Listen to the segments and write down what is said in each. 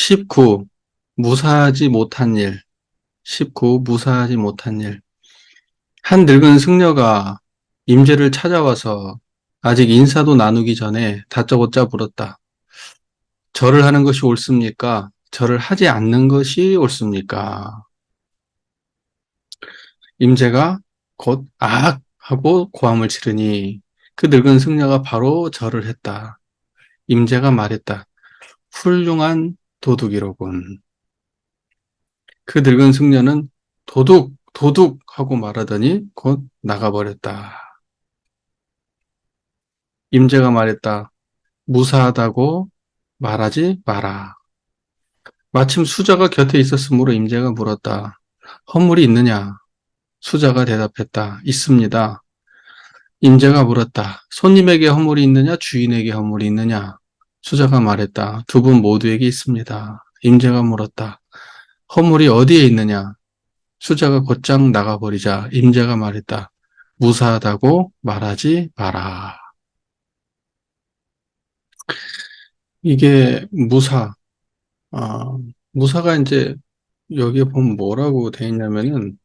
19. 무사하지 못한 일. 19. 무사하지 못한 일. 한 늙은 승려가 임제를 찾아와서 아직 인사도 나누기 전에 다짜고짜 물었다. 절을 하는 것이 옳습니까? 절을 하지 않는 것이 옳습니까? 임제가 곧 하고 고함을 지르니 그 늙은 승려가 바로 절을 했다. 임제가 말했다. 훌륭한 도둑이로군. 그 늙은 승려는 도둑, 도둑 하고 말하더니 곧 나가버렸다. 임제가 말했다. 무사하다고 말하지 마라. 마침 수자가 곁에 있었으므로 임제가 물었다. 헌물이 있느냐? 수자가 대답했다. 있습니다. 임제가 물었다. 손님에게 헌물이 있느냐? 주인에게 헌물이 있느냐? 수자가 말했다. 두 분 모두에게 있습니다. 임제가 물었다. 헌물이 어디에 있느냐? 수자가 곧장 나가버리자 임자가 말했다. 무사하다고 말하지 마라. 이게 아, 무사가 이제 여기에 보면 뭐라고 돼 있냐면은,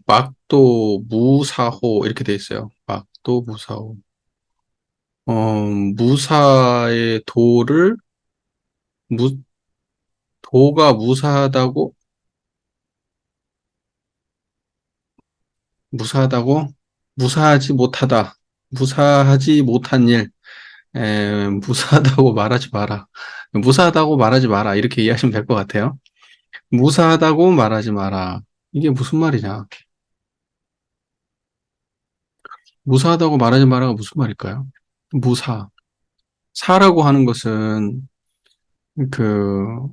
막도 무사호 이렇게 돼 있어요. 막도 무사호. 무사의 무, 도가 무사하다고, 무사하지 못하다. 무사하지 못한 일. 무사하다고 말하지 마라. 무사하다고 말하지 마라. 이렇게 이해하시면 될 것 같아요. 무사하다고 말하지 마라. 이게 무슨 말이냐? 무사하다고 말하지 마라가 무슨 말일까요? 무사. 사라고 하는 것은 그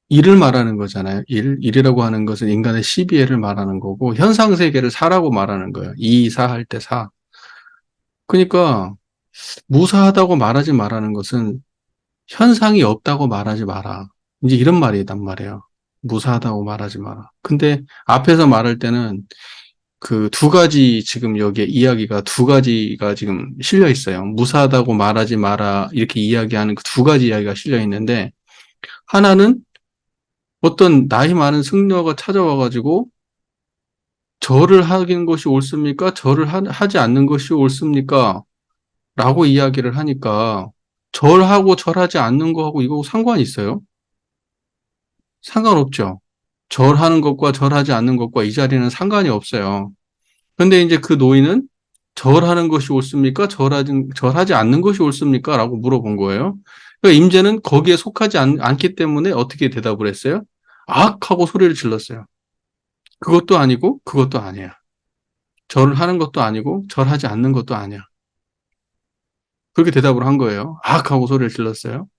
일을 말하는 거잖아요. 일이라고 하는 것은 인간의 시비애를 말하는 거고 현상 세계를 사라고 말하는 거예요. 이사할 때 사. 그러니까 무사하다고 말하지 말라는 것은 현상이 없다고 말하지 마라. 이제 이런 말이단 말이에요. 무사하다고 말하지 마라. 근데 앞에서 말할 때는 그 두 가지 지금 여기에 이야기가 두 가지가 지금 실려 있어요. 무사하다고 말하지 마라. 이렇게 이야기하는 그 두 가지 이야기가 실려 있는데 하나는 어떤 나이 많은 승려가 찾아와가지고 절을 하는 것이 옳습니까? 절을 하지 않는 것이 옳습니까? 라고 이야기를 하니까 절하고 절하지 않는 거하고 이거 상관이 있어요? 상관없죠. 절하는 것과 절하지 않는 것과 이 자리는 상관이 없어요. 근데 이제 그 노인은 절하는 것이 옳습니까? 절하지 않는 것이 옳습니까? 라고 물어본 거예요. 그러니까 임제는 거기에 속하지 않기 때문에 어떻게 대답을 했어요? 악! 하고 소리를 질렀어요. 그것도 아니고 그것도 아니야. 절을 하는 것도 아니고 절하지 않는 것도 아니야. 그렇게 대답을 한 거예요. 악! 하고 소리를 질렀어요.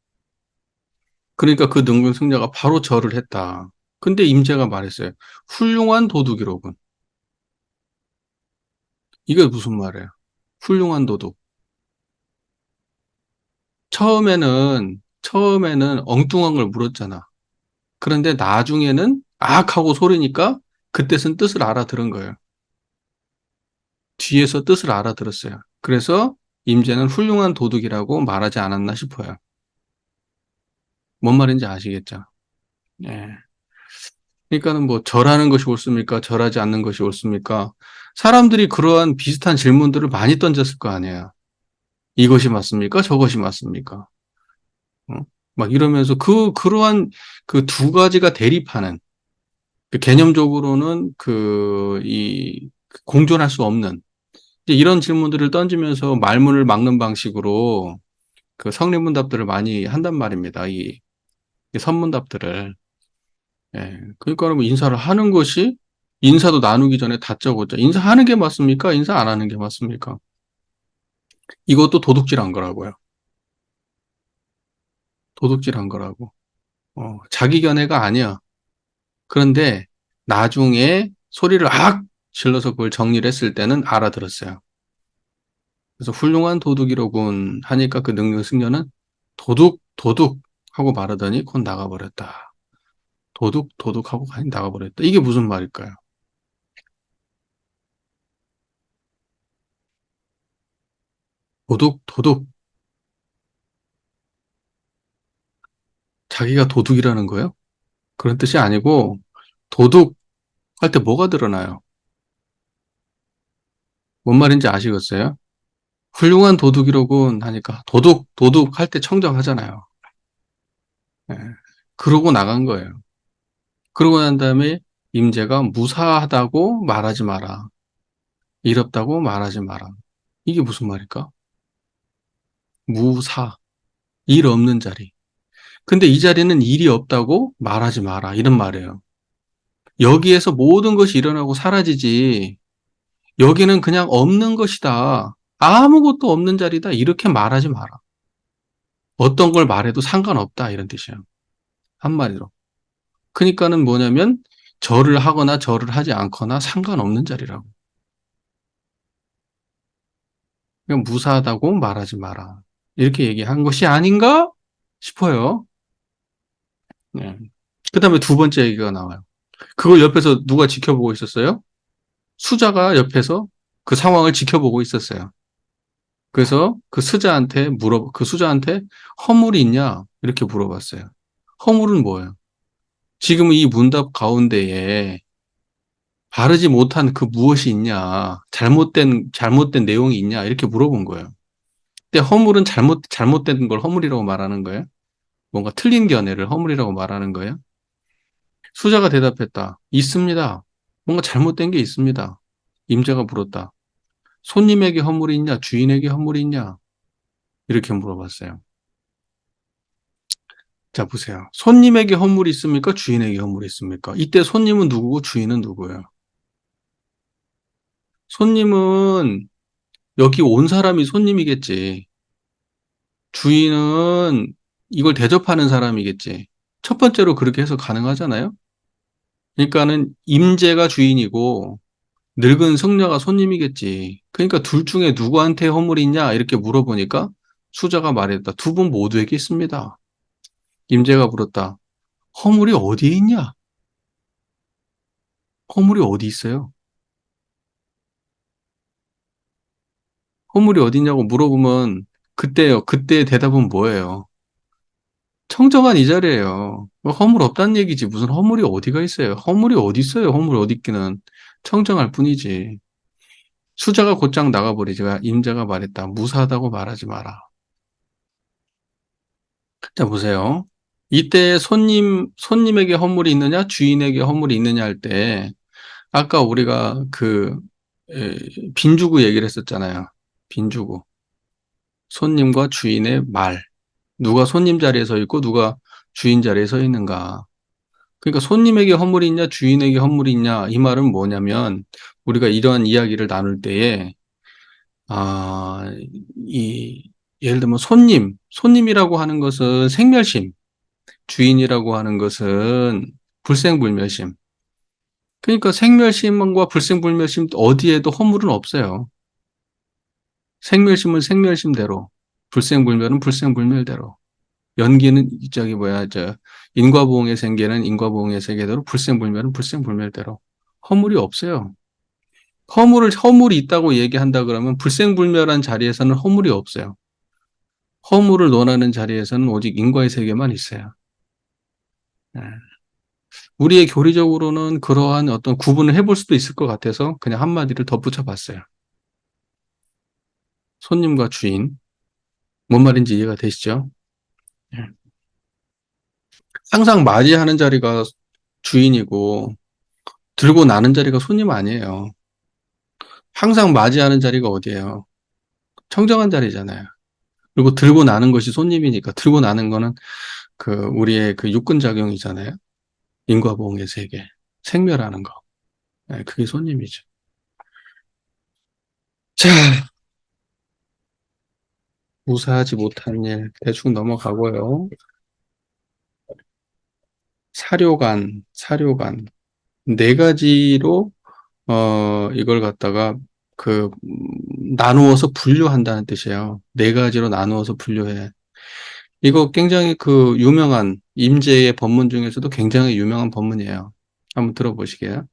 그러니까 그 능군 승려가 바로 절을 했다. 근데 임제가 말했어요. 훌륭한 도둑이로군. 이게 무슨 말이에요? 훌륭한 도둑. 처음에는 엉뚱한 걸 물었잖아. 그런데 나중에는 악 하고 소리니까 그때 쓴 뜻을 알아들은 거예요. 뒤에서 뜻을 알아들었어요. 그래서 임제는 훌륭한 도둑이라고 말하지 않았나 싶어요. 뭔 말인지 아시겠죠? 예. 그러니까는 뭐 절하는 것이 옳습니까? 절하지 않는 것이 옳습니까? 사람들이 그러한 비슷한 질문들을 많이 던졌을 거 아니에요. 이것이 맞습니까? 저것이 맞습니까? 어? 막 이러면서 그러한 그 두 가지가 대립하는 그 개념적으로는 공존할 수 없는 이제 이런 질문들을 던지면서 말문을 막는 방식으로 그 성리문답들을 많이 한단 말입니다. 이 선문답들을. 예. 그러니까 뭐 인사를 하는 것이 인사도 나누기 전에 다짜고짜 인사하는 게 맞습니까? 인사 안 하는 게 맞습니까? 이것도 도둑질한 거라고요. 도둑질한 거라고. 자기 견해가 아니야. 그런데 나중에 소리를 악 질러서 그걸 정리를 했을 때는 알아들었어요. 그래서 훌륭한 도둑이로군 하니까 그 능력 승려는 도둑, 도둑 하고 말하더니 곧 나가버렸다. 도둑, 도둑 하고 나가버렸다. 이게 무슨 말일까요? 도둑, 도둑. 자기가 도둑이라는 거예요? 그런 뜻이 아니고, 도둑 할 때 뭐가 드러나요? 뭔 말인지 아시겠어요? 훌륭한 도둑이라고 하니까, 도둑 할 때 청정하잖아요. 예. 그러고 나간 거예요. 그러고 난 다음에 임재가 무사하다고 말하지 마라. 일 없다고 말하지 마라. 이게 무슨 말일까? 무사. 일 없는 자리. 근데 이 자리는 일이 없다고 말하지 마라. 이런 말이에요. 여기에서 모든 것이 일어나고 사라지지. 여기는 그냥 없는 것이다. 아무것도 없는 자리다. 이렇게 말하지 마라. 어떤 걸 말해도 상관없다. 이런 뜻이에요. 한마디로. 그러니까는 뭐냐면 절을 하거나 절을 하지 않거나 상관없는 자리라고. 그냥 무사하다고 말하지 마라. 이렇게 얘기한 것이 아닌가 싶어요. 네. 그 다음에 두 번째 얘기가 나와요. 그걸 옆에서 누가 지켜보고 있었어요? 수자가 옆에서 그 상황을 지켜보고 있었어요. 그래서 그 수자한테 허물이 있냐? 이렇게 물어봤어요. 허물은 뭐예요? 지금 이 문답 가운데에 바르지 못한 그 무엇이 있냐? 잘못된 내용이 있냐? 이렇게 물어본 거예요. 근데 허물은 잘못된 걸 허물이라고 말하는 거예요. 뭔가 틀린 견해를 허물이라고 말하는 거예요. 수자가 대답했다. 있습니다. 뭔가 잘못된 게 있습니다. 임자가 물었다. 손님에게 허물이 있냐? 주인에게 허물이 있냐? 이렇게 물어봤어요. 자, 보세요. 손님에게 허물이 있습니까? 주인에게 허물이 있습니까? 이때 손님은 누구고 주인은 누구예요? 손님은 여기 온 사람이 손님이겠지. 주인은 이걸 대접하는 사람이겠지. 첫 번째로 그렇게 해서 가능하잖아요? 그러니까는 임재가 주인이고 늙은 승려가 손님이겠지. 그러니까 둘 중에 누구한테 허물이 있냐? 이렇게 물어보니까 수자가 말했다. 두 분 모두에게 있습니다. 임재가 물었다. 허물이 어디에 있냐? 허물이 어디 있어요? 허물이 어디 있냐고 물어보면 그때요. 그때의 대답은 뭐예요? 청정한 이 자리예요. 뭐 허물 없다는 얘기지. 무슨 허물이 어디가 있어요? 허물이 어디 있어요? 허물 어디 있기는. 청정할 뿐이지. 수자가 곧장 나가버리지가 임자가 말했다. 무사하다고 말하지 마라. 자, 보세요. 이때 손님에게 허물이 있느냐, 주인에게 허물이 있느냐 할 때, 아까 우리가 에, 빈주구 얘기를 했었잖아요. 빈주구. 손님과 주인의 말. 누가 손님 자리에 서 있고 누가 주인 자리에 서 있는가. 그러니까 손님에게 허물이 있냐, 주인에게 허물이 있냐, 이 말은 뭐냐면, 우리가 이러한 이야기를 나눌 때에, 아, 예를 들면 손님이라고 하는 것은 생멸심, 주인이라고 하는 것은 불생불멸심. 그러니까 생멸심과 불생불멸심 어디에도 허물은 없어요. 생멸심은 생멸심대로, 불생불멸은 불생불멸대로. 연기는 인과보응의 생계는 인과보응의 세계대로, 불생불멸은 불생불멸대로. 허물이 없어요. 허물이 있다고 얘기한다 그러면 불생불멸한 자리에서는 허물이 없어요. 허물을 논하는 자리에서는 오직 인과의 세계만 있어요. 네. 우리의 교리적으로는 그러한 어떤 구분을 해볼 수도 있을 것 같아서 그냥 한마디를 덧붙여 봤어요. 손님과 주인. 뭔 말인지 이해가 되시죠? 네. 항상 맞이하는 자리가 주인이고 들고 나는 자리가 손님 아니에요. 항상 맞이하는 자리가 어디예요? 청정한 자리잖아요. 그리고 들고 나는 것이 손님이니까 들고 나는 거는 우리의 육근 작용이잖아요. 인과보응의 세계. 생멸하는 거. 네, 그게 손님이죠. 자, 무사하지 못한 일 대충 넘어가고요. 사료관. 네 가지로 이걸 갖다가 나누어서 분류한다는 뜻이에요. 네 가지로 나누어서 분류해. 이거 굉장히 유명한 임제의 법문 중에서도 굉장히 유명한 법문이에요. 한번 들어보시게요.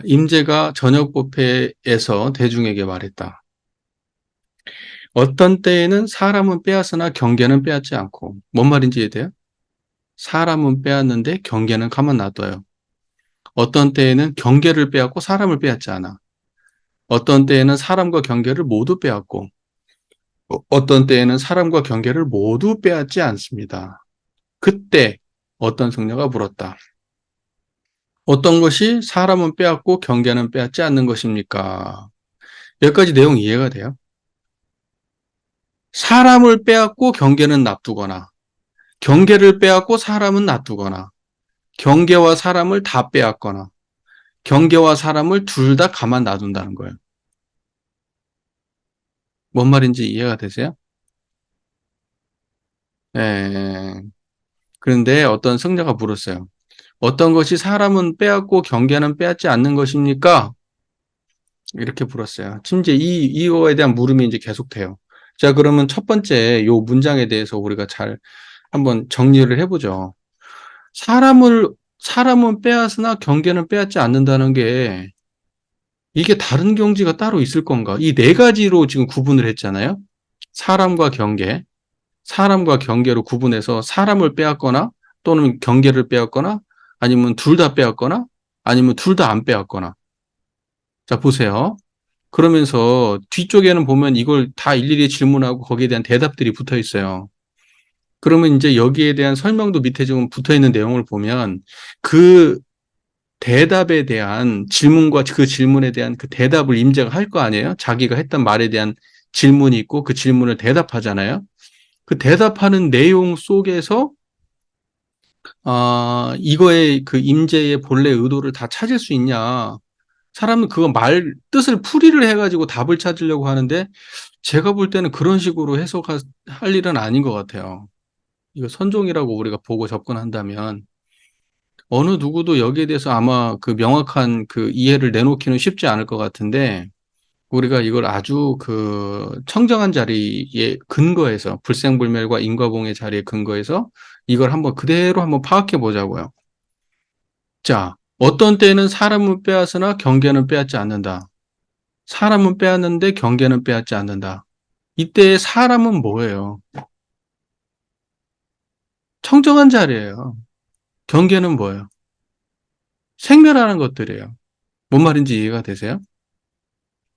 임제가 저녁 법회에서 대중에게 말했다. 어떤 때에는 사람은 빼앗으나 경계는 빼앗지 않고. 뭔 말인지 이해돼요? 사람은 빼앗는데 경계는 가만 놔둬요. 어떤 때에는 경계를 빼앗고 사람을 빼앗지 않아. 어떤 때에는 사람과 경계를 모두 빼앗고, 어떤 때에는 사람과 경계를 모두 빼앗지 않습니다. 그때 어떤 승려가 물었다. 어떤 것이 사람은 빼앗고 경계는 빼앗지 않는 것입니까? 여기까지 내용 이해가 돼요? 사람을 빼앗고 경계는 놔두거나, 경계를 빼앗고 사람은 놔두거나, 경계와 사람을 다 빼앗거나, 경계와 사람을 둘 다 가만 놔둔다는 거예요. 뭔 말인지 이해가 되세요? 예. 그런데 어떤 승려가 물었어요. 어떤 것이 사람은 빼앗고 경계는 빼앗지 않는 것입니까? 이렇게 물었어요. 심지어 이거에 대한 물음이 이제 계속돼요. 자, 그러면 첫 번째 요 문장에 대해서 우리가 잘 한번 정리를 해보죠. 사람은 빼앗으나 경계는 빼앗지 않는다는 게 이게 다른 경지가 따로 있을 건가? 이 네 가지로 지금 구분을 했잖아요. 사람과 경계, 사람과 경계로 구분해서 사람을 빼앗거나 또는 경계를 빼앗거나 아니면 둘 다 빼앗거나 아니면 둘 다 안 빼앗거나. 자, 보세요. 그러면서 뒤쪽에는 보면 이걸 다 일일이 질문하고 거기에 대한 대답들이 붙어 있어요. 그러면 이제 여기에 대한 설명도 밑에 지금 붙어 있는 내용을 보면 그 대답에 대한 질문과 그 질문에 대한 그 대답을 임자가 할 거 아니에요? 자기가 했던 말에 대한 질문이 있고 그 질문을 대답하잖아요. 그 대답하는 내용 속에서 이거의 그 임재의 본래 의도를 다 찾을 수 있냐? 사람은 그거 말 뜻을 풀이를 해가지고 답을 찾으려고 하는데 제가 볼 때는 그런 식으로 해석할 일은 아닌 것 같아요. 이거 선종이라고 우리가 보고 접근한다면 어느 누구도 여기에 대해서 아마 그 명확한 그 이해를 내놓기는 쉽지 않을 것 같은데 우리가 이걸 아주 그 청정한 자리에 근거해서 불생불멸과 인과봉의 자리에 근거해서 이걸 한번 그대로 한번 파악해 보자고요. 자, 어떤 때는 사람은 빼앗으나 경계는 빼앗지 않는다. 사람은 빼앗는데 경계는 빼앗지 않는다. 이때 사람은 뭐예요? 청정한 자리예요. 경계는 뭐예요? 생멸하는 것들이에요. 뭔 말인지 이해가 되세요?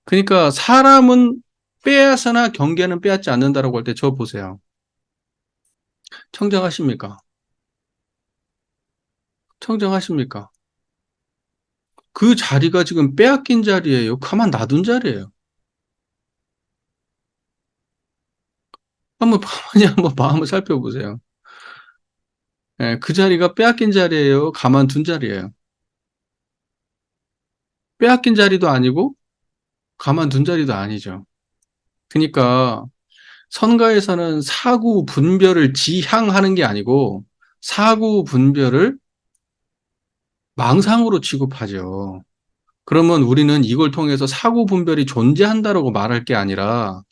그러니까 사람은 빼앗으나 경계는 빼앗지 않는다라고 할 때 저 보세요. 청정하십니까? 청정하십니까? 그 자리가 지금 빼앗긴 자리예요. 가만 놔둔 자리예요. 한번 가만히 한번 마음을 살펴보세요. 예, 그 자리가 빼앗긴 자리예요. 가만둔 자리예요. 빼앗긴 자리도 아니고 가만둔 자리도 아니죠. 그러니까 선가에서는 사구 분별을 지향하는 게 아니고 사구 분별을 망상으로 취급하죠. 그러면 우리는 이걸 통해서 사구 분별이 존재한다라고 말할 게 아니라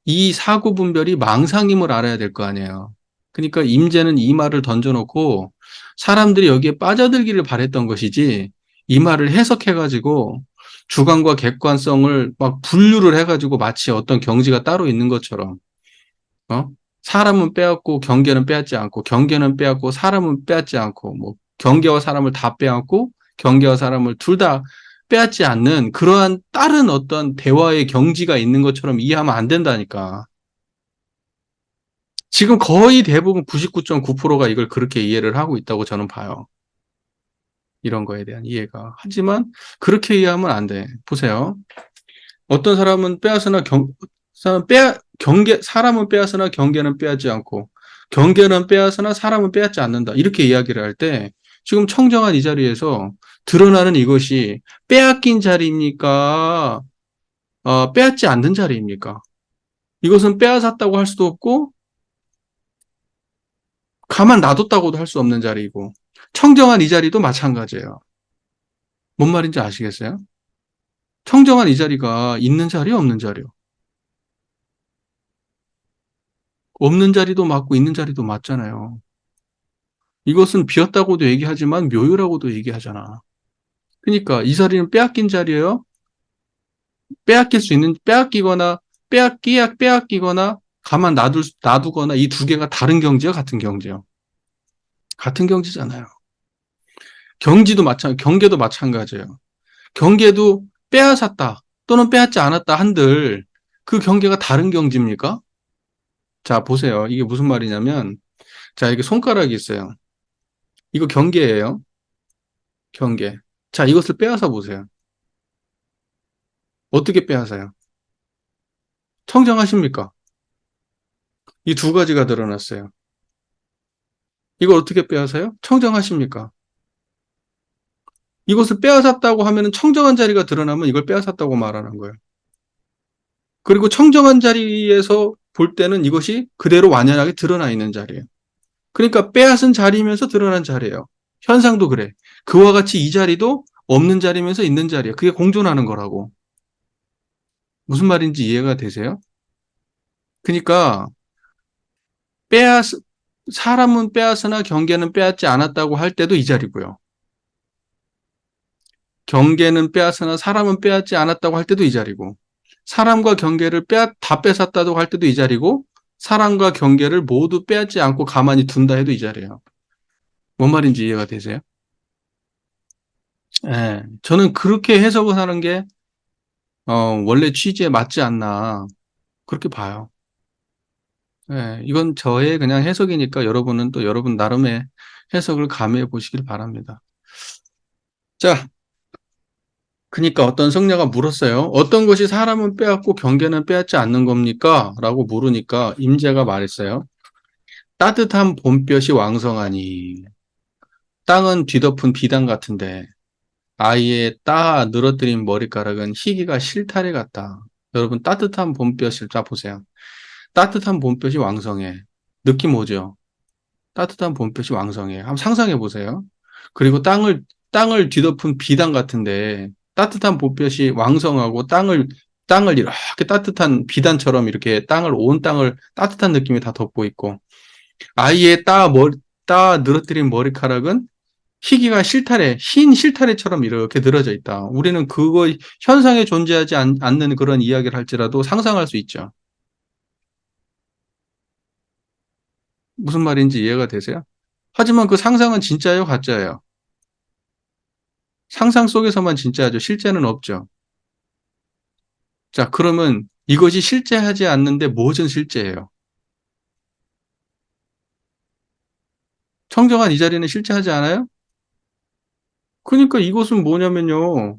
이 사구 분별이 망상임을 알아야 될 거 아니에요. 그러니까 임재는 이 말을 던져놓고 사람들이 여기에 빠져들기를 바랬던 것이지 이 말을 해석해가지고 주관과 객관성을 막 분류를 해가지고 마치 어떤 경지가 따로 있는 것처럼 어? 사람은 빼앗고 경계는 빼앗지 않고 경계는 빼앗고 사람은 빼앗지 않고 뭐 경계와 사람을 다 빼앗고 경계와 사람을 둘 다 빼앗지 않는 그러한 다른 어떤 대화의 경지가 있는 것처럼 이해하면 안 된다니까. 지금 거의 대부분 99.9%가 이걸 그렇게 이해를 하고 있다고 저는 봐요. 이런 거에 대한 이해가. 하지만 그렇게 이해하면 안 돼. 보세요. 어떤 사람은 빼앗으나 사람은 빼앗으나 경계는 빼앗지 않고 경계는 빼앗으나 사람은 빼앗지 않는다. 이렇게 이야기를 할 때 지금 청정한 이 자리에서 드러나는 이것이 빼앗긴 자리입니까? 빼앗지 않는 자리입니까? 이것은 빼앗았다고 할 수도 없고 가만 놔뒀다고도 할 수 없는 자리이고 청정한 이 자리도 마찬가지예요. 뭔 말인지 아시겠어요? 청정한 이 자리가 있는 자리 없는 자리요? 없는 자리도 맞고 있는 자리도 맞잖아요. 이것은 비었다고도 얘기하지만 묘유라고도 얘기하잖아. 그러니까 이 자리는 빼앗긴 자리예요. 빼앗길 수 있는 빼앗기거나 빼앗기거나 가만 놔두거나 이 두 개가 다른 경지요, 같은 경지요? 같은 경지잖아요. 경계도 마찬가지예요. 경계도 빼앗았다 또는 빼앗지 않았다 한들 그 경계가 다른 경지입니까? 자, 보세요. 이게 무슨 말이냐면, 자, 이게 손가락이 있어요. 이거 경계예요. 경계. 자, 이것을 빼앗아 보세요. 어떻게 빼앗아요? 청정하십니까? 이 두 가지가 드러났어요. 이걸 어떻게 빼앗아요? 청정하십니까? 이것을 빼앗았다고 하면 청정한 자리가 드러나면 이걸 빼앗았다고 말하는 거예요. 그리고 청정한 자리에서 볼 때는 이것이 그대로 완연하게 드러나 있는 자리예요. 그러니까 빼앗은 자리면서 드러난 자리예요. 현상도 그래. 그와 같이 이 자리도 없는 자리면서 있는 자리예요. 그게 공존하는 거라고. 무슨 말인지 이해가 되세요? 그러니까 빼앗 사람은 빼앗으나 경계는 빼앗지 않았다고 할 때도 이 자리고요. 경계는 빼앗으나 사람은 빼앗지 않았다고 할 때도 이 자리고, 사람과 경계를 다 뺏었다고 할 때도 이 자리고, 사람과 경계를 모두 빼앗지 않고 가만히 둔다 해도 이 자리예요. 뭔 말인지 이해가 되세요? 예, 저는 그렇게 해석을 하는 게 원래 취지에 맞지 않나 그렇게 봐요. 예, 이건 저의 그냥 해석이니까 여러분은 또 여러분 나름의 해석을 가미해 보시길 바랍니다. 자, 그러니까 어떤 승려가 물었어요. 어떤 것이 사람은 빼앗고 경계는 빼앗지 않는 겁니까? 라고 물으니까 임재가 말했어요. 따뜻한 봄볕이 왕성하니 땅은 뒤덮은 비단 같은데 아이의 늘어뜨린 머리카락은 희기가 실타래 같다. 여러분 따뜻한 봄볕을 자 보세요. 따뜻한 봄볕이 왕성해. 느낌 오죠? 따뜻한 봄볕이 왕성해. 한번 상상해 보세요. 그리고 땅을 뒤덮은 비단 같은데 따뜻한 봄볕이 왕성하고 땅을 이렇게 따뜻한 비단처럼 이렇게 온 땅을 따뜻한 느낌이 다 덮고 있고 아이의 늘어뜨린 머리카락은 희기가 흰 실타래처럼 이렇게 늘어져 있다. 우리는 그거 현상에 존재하지 않는 그런 이야기를 할지라도 상상할 수 있죠. 무슨 말인지 이해가 되세요? 하지만 그 상상은 진짜예요, 가짜예요? 상상 속에서만 진짜죠. 실제는 없죠. 자, 그러면 이것이 실제하지 않는데 무엇은 실제예요? 청정한 이 자리는 실제하지 않아요? 그러니까 이것은 뭐냐면요.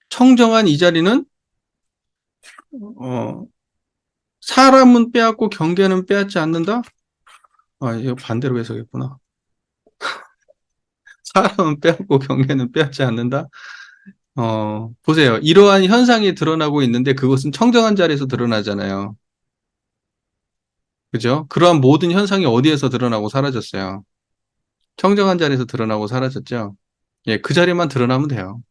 청정한 이 자리는 어, 사람은 빼앗고 경계는 빼앗지 않는다? 아, 이거 반대로 해석했구나. 사람은 빼앗고 경계는 빼앗지 않는다? 보세요. 이러한 현상이 드러나고 있는데 그것은 청정한 자리에서 드러나잖아요. 그죠? 그러한 모든 현상이 어디에서 드러나고 사라졌어요? 청정한 자리에서 드러나고 사라졌죠? 예, 그 자리만 드러나면 돼요.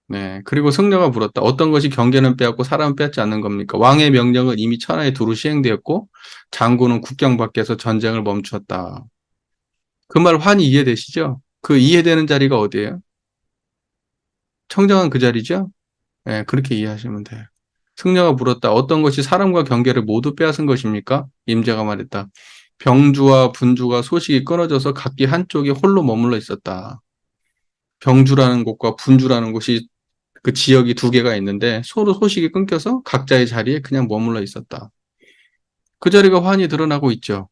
네. 그리고 승려가 물었다. 어떤 것이 경계는 빼앗고 사람은 빼앗지 않는 겁니까? 왕의 명령은 이미 천하에 두루 시행되었고 장군은 국경 밖에서 전쟁을 멈추었다. 그 말 환히 이해되시죠? 그 이해되는 자리가 어디예요? 청정한 그 자리죠? 예, 그렇게 이해하시면 돼요. 승려가 물었다. 어떤 것이 사람과 경계를 모두 빼앗은 것입니까? 임재가 말했다. 병주와 분주가 소식이 끊어져서 각기 한쪽에 홀로 머물러 있었다. 병주라는 곳과 분주라는 곳이 그 지역이 두 개가 있는데 서로 소식이 끊겨서 각자의 자리에 그냥 머물러 있었다. 그 자리가 환히 드러나고 있죠.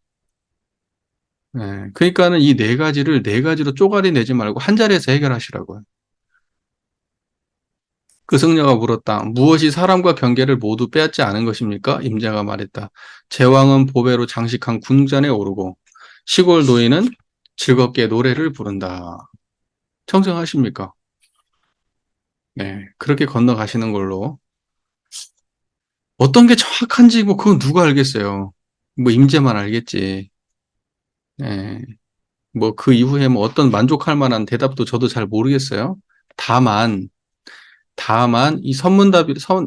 네, 그러니까는 이 네 가지를 네 가지로 쪼가리 내지 말고 한 자리에서 해결하시라고요. 그 승려가 물었다. 무엇이 사람과 경계를 모두 빼앗지 않은 것입니까? 임자가 말했다. 제왕은 보배로 장식한 궁전에 오르고 시골 노인은 즐겁게 노래를 부른다. 청정하십니까? 네, 그렇게 건너가시는 걸로. 어떤 게 정확한지 뭐 그건 누가 알겠어요. 뭐 임재만 알겠지. 네, 뭐 그 이후에 뭐 어떤 만족할 만한 대답도 저도 잘 모르겠어요. 다만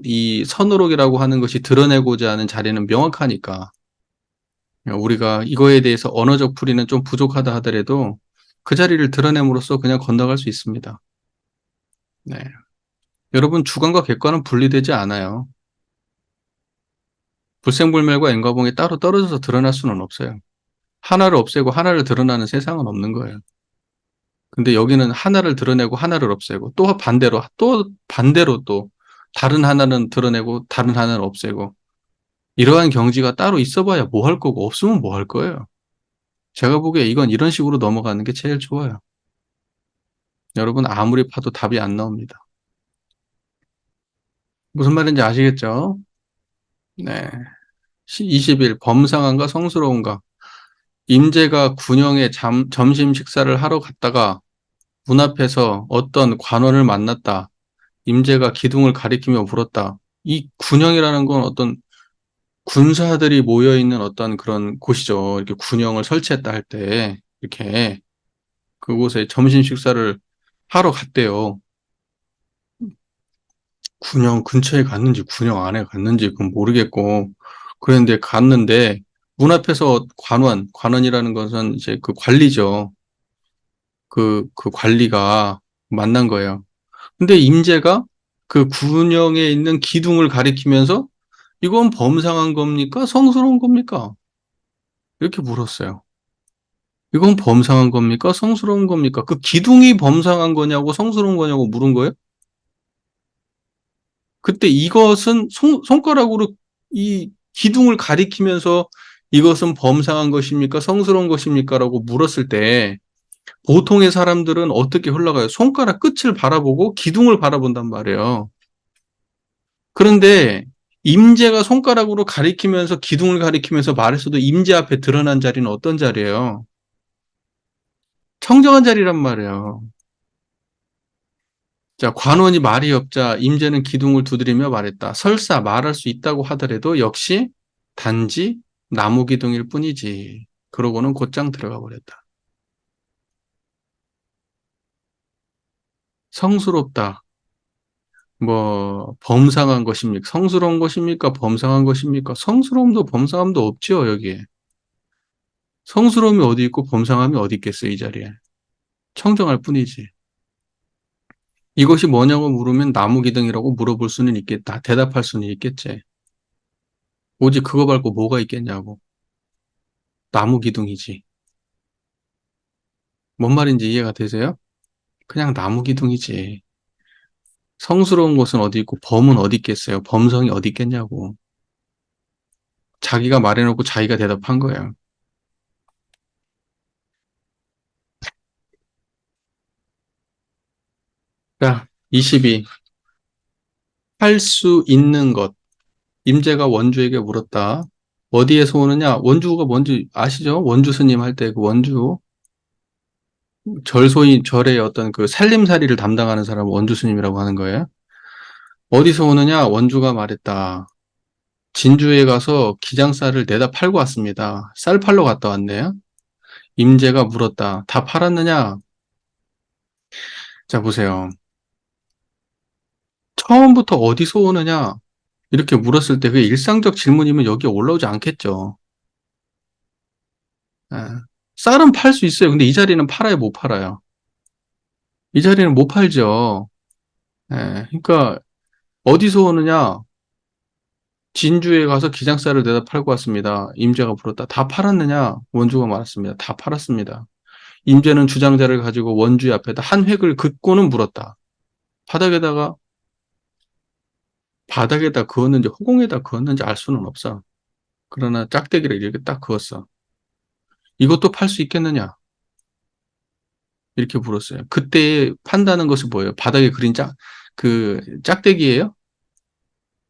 이 선으록이라고 하는 것이 드러내고자 하는 자리는 명확하니까 우리가 이거에 대해서 언어적 풀이는 좀 부족하다 하더라도 그 자리를 드러냄으로써 그냥 건너갈 수 있습니다. 네. 여러분, 주관과 객관은 분리되지 않아요. 불생불멸과 인과봉이 따로 떨어져서 드러날 수는 없어요. 하나를 없애고 하나를 드러나는 세상은 없는 거예요. 근데 여기는 하나를 드러내고 하나를 없애고 또 반대로 또 다른 하나는 드러내고 다른 하나는 없애고 이러한 경지가 따로 있어봐야 뭐 할 거고 없으면 뭐 할 거예요. 제가 보기에 이건 이런 식으로 넘어가는 게 제일 좋아요. 여러분 아무리 파도 답이 안 나옵니다. 무슨 말인지 아시겠죠? 네. 20일 범상한가 성스러운가. 임재가 군영에 점심 식사를 하러 갔다가 문 앞에서 어떤 관원을 만났다. 임재가 기둥을 가리키며 물었다. 이 군영이라는 건 어떤 군사들이 모여 있는 어떤 그런 곳이죠. 이렇게 군영을 설치했다 할 때 이렇게 그곳에 점심 식사를 하러 갔대요. 군영 근처에 갔는지 군영 안에 갔는지 그건 모르겠고 그런데 갔는데 문 앞에서 관원이라는 것은 이제 그 관리죠. 그 관리가 만난 거예요. 근데 임재가 그 군영에 있는 기둥을 가리키면서 이건 범상한 겁니까? 성스러운 겁니까? 이렇게 물었어요. 이건 범상한 겁니까? 성스러운 겁니까? 그 기둥이 범상한 거냐고 성스러운 거냐고 물은 거예요? 그때 이것은 손가락으로 이 기둥을 가리키면서 이것은 범상한 것입니까? 성스러운 것입니까? 라고 물었을 때 보통의 사람들은 어떻게 흘러가요? 손가락 끝을 바라보고 기둥을 바라본단 말이에요. 그런데 임재가 손가락으로 가리키면서 기둥을 가리키면서 말했어도 임재 앞에 드러난 자리는 어떤 자리예요? 청정한 자리란 말이에요. 자, 관원이 말이 없자 임재는 기둥을 두드리며 말했다. 설사 말할 수 있다고 하더라도 역시 단지 나무 기둥일 뿐이지. 그러고는 곧장 들어가 버렸다. 성스럽다. 뭐 범상한 것입니까? 성스러운 것입니까? 범상한 것입니까? 성스러움도 범상함도 없지요, 여기에. 성스러움이 어디 있고 범상함이 어디 있겠어요, 이 자리에. 청정할 뿐이지. 이것이 뭐냐고 물으면 나무 기둥이라고 물어볼 수는 있겠다. 대답할 수는 있겠지. 오직 그거 말고 뭐가 있겠냐고. 나무 기둥이지. 뭔 말인지 이해가 되세요? 그냥 나무 기둥이지. 성스러운 곳은 어디 있고 범은 어디 있겠어요? 범성이 어디 있겠냐고. 자기가 말해놓고 자기가 대답한 거예요. 자, 22. 할 수 있는 것. 임재가 원주에게 물었다. 어디에서 오느냐? 원주가 뭔지 아시죠? 원주 스님 할 때 그 원주. 절의 어떤 그 살림살이를 담당하는 사람을 원주 스님이라고 하는 거예요. 어디서 오느냐? 원주가 말했다. 진주에 가서 기장쌀을 내다 팔고 왔습니다. 쌀 팔러 갔다 왔네요. 임재가 물었다. 다 팔았느냐? 자, 보세요. 처음부터 어디서 오느냐? 이렇게 물었을 때 그게 일상적 질문이면 여기에 올라오지 않겠죠. 예. 쌀은 팔 수 있어요. 근데 이 자리는 팔아요, 못 팔아요? 이 자리는 못 팔죠. 예. 그러니까 어디서 오느냐? 진주에 가서 기장쌀을 내다 팔고 왔습니다. 임재가 물었다. 다 팔았느냐? 원주가 말했습니다. 다 팔았습니다. 임재는 주장자를 가지고 원주의 앞에다 한 획을 긋고는 물었다. 바닥에다가 바닥에다 그었는지 허공에다 그었는지 알 수는 없어. 그러나 짝대기를 이렇게 딱 그었어. 이것도 팔 수 있겠느냐? 이렇게 물었어요. 그때 판다는 것이 뭐예요? 바닥에 그린 그 짝대기예요?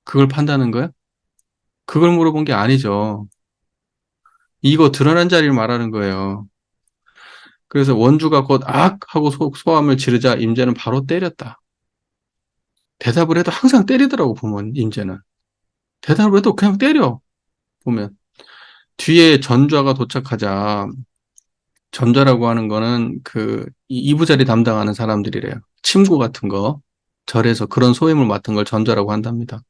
그걸 판다는 거야? 그걸 물어본 게 아니죠. 이거 드러난 자리를 말하는 거예요. 그래서 원주가 곧 악! 하고 소함을 지르자 임재는 바로 때렸다. 대답을 해도 항상 때리더라고, 보면, 임재는. 대답을 해도 그냥 때려, 보면. 뒤에 전좌가 도착하자, 전좌라고 하는 거는 그 이부자리 담당하는 사람들이래요. 침구 같은 거, 절에서 그런 소임을 맡은 걸 전좌라고 한답니다.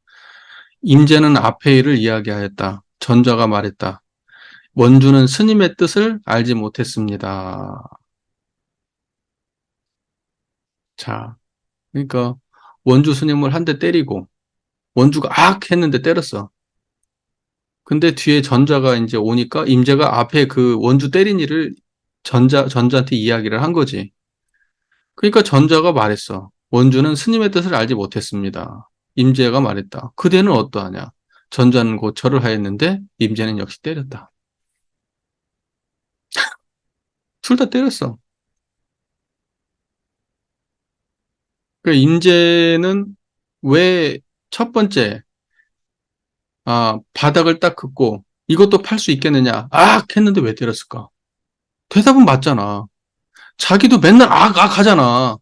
임재는 앞의 일을 이야기하였다. 전좌가 말했다. 원주는 스님의 뜻을 알지 못했습니다. 자, 그러니까 원주 스님을 한 대 때리고 원주가 악 했는데 때렸어. 근데 뒤에 전자가 이제 오니까 임재가 앞에 그 원주 때린 일을 전자한테 이야기를 한 거지. 그러니까 전자가 말했어. 원주는 스님의 뜻을 알지 못했습니다. 임재가 말했다. 그대는 어떠하냐? 전자는 곧 절을 하였는데 임재는 역시 때렸다. 둘 다 때렸어. 그러니까 임재는 왜 첫 번째 바닥을 딱 긋고 이것도 팔 수 있겠느냐? 했는데 왜 때렸을까? 대답은 맞잖아. 자기도 맨날 하잖아.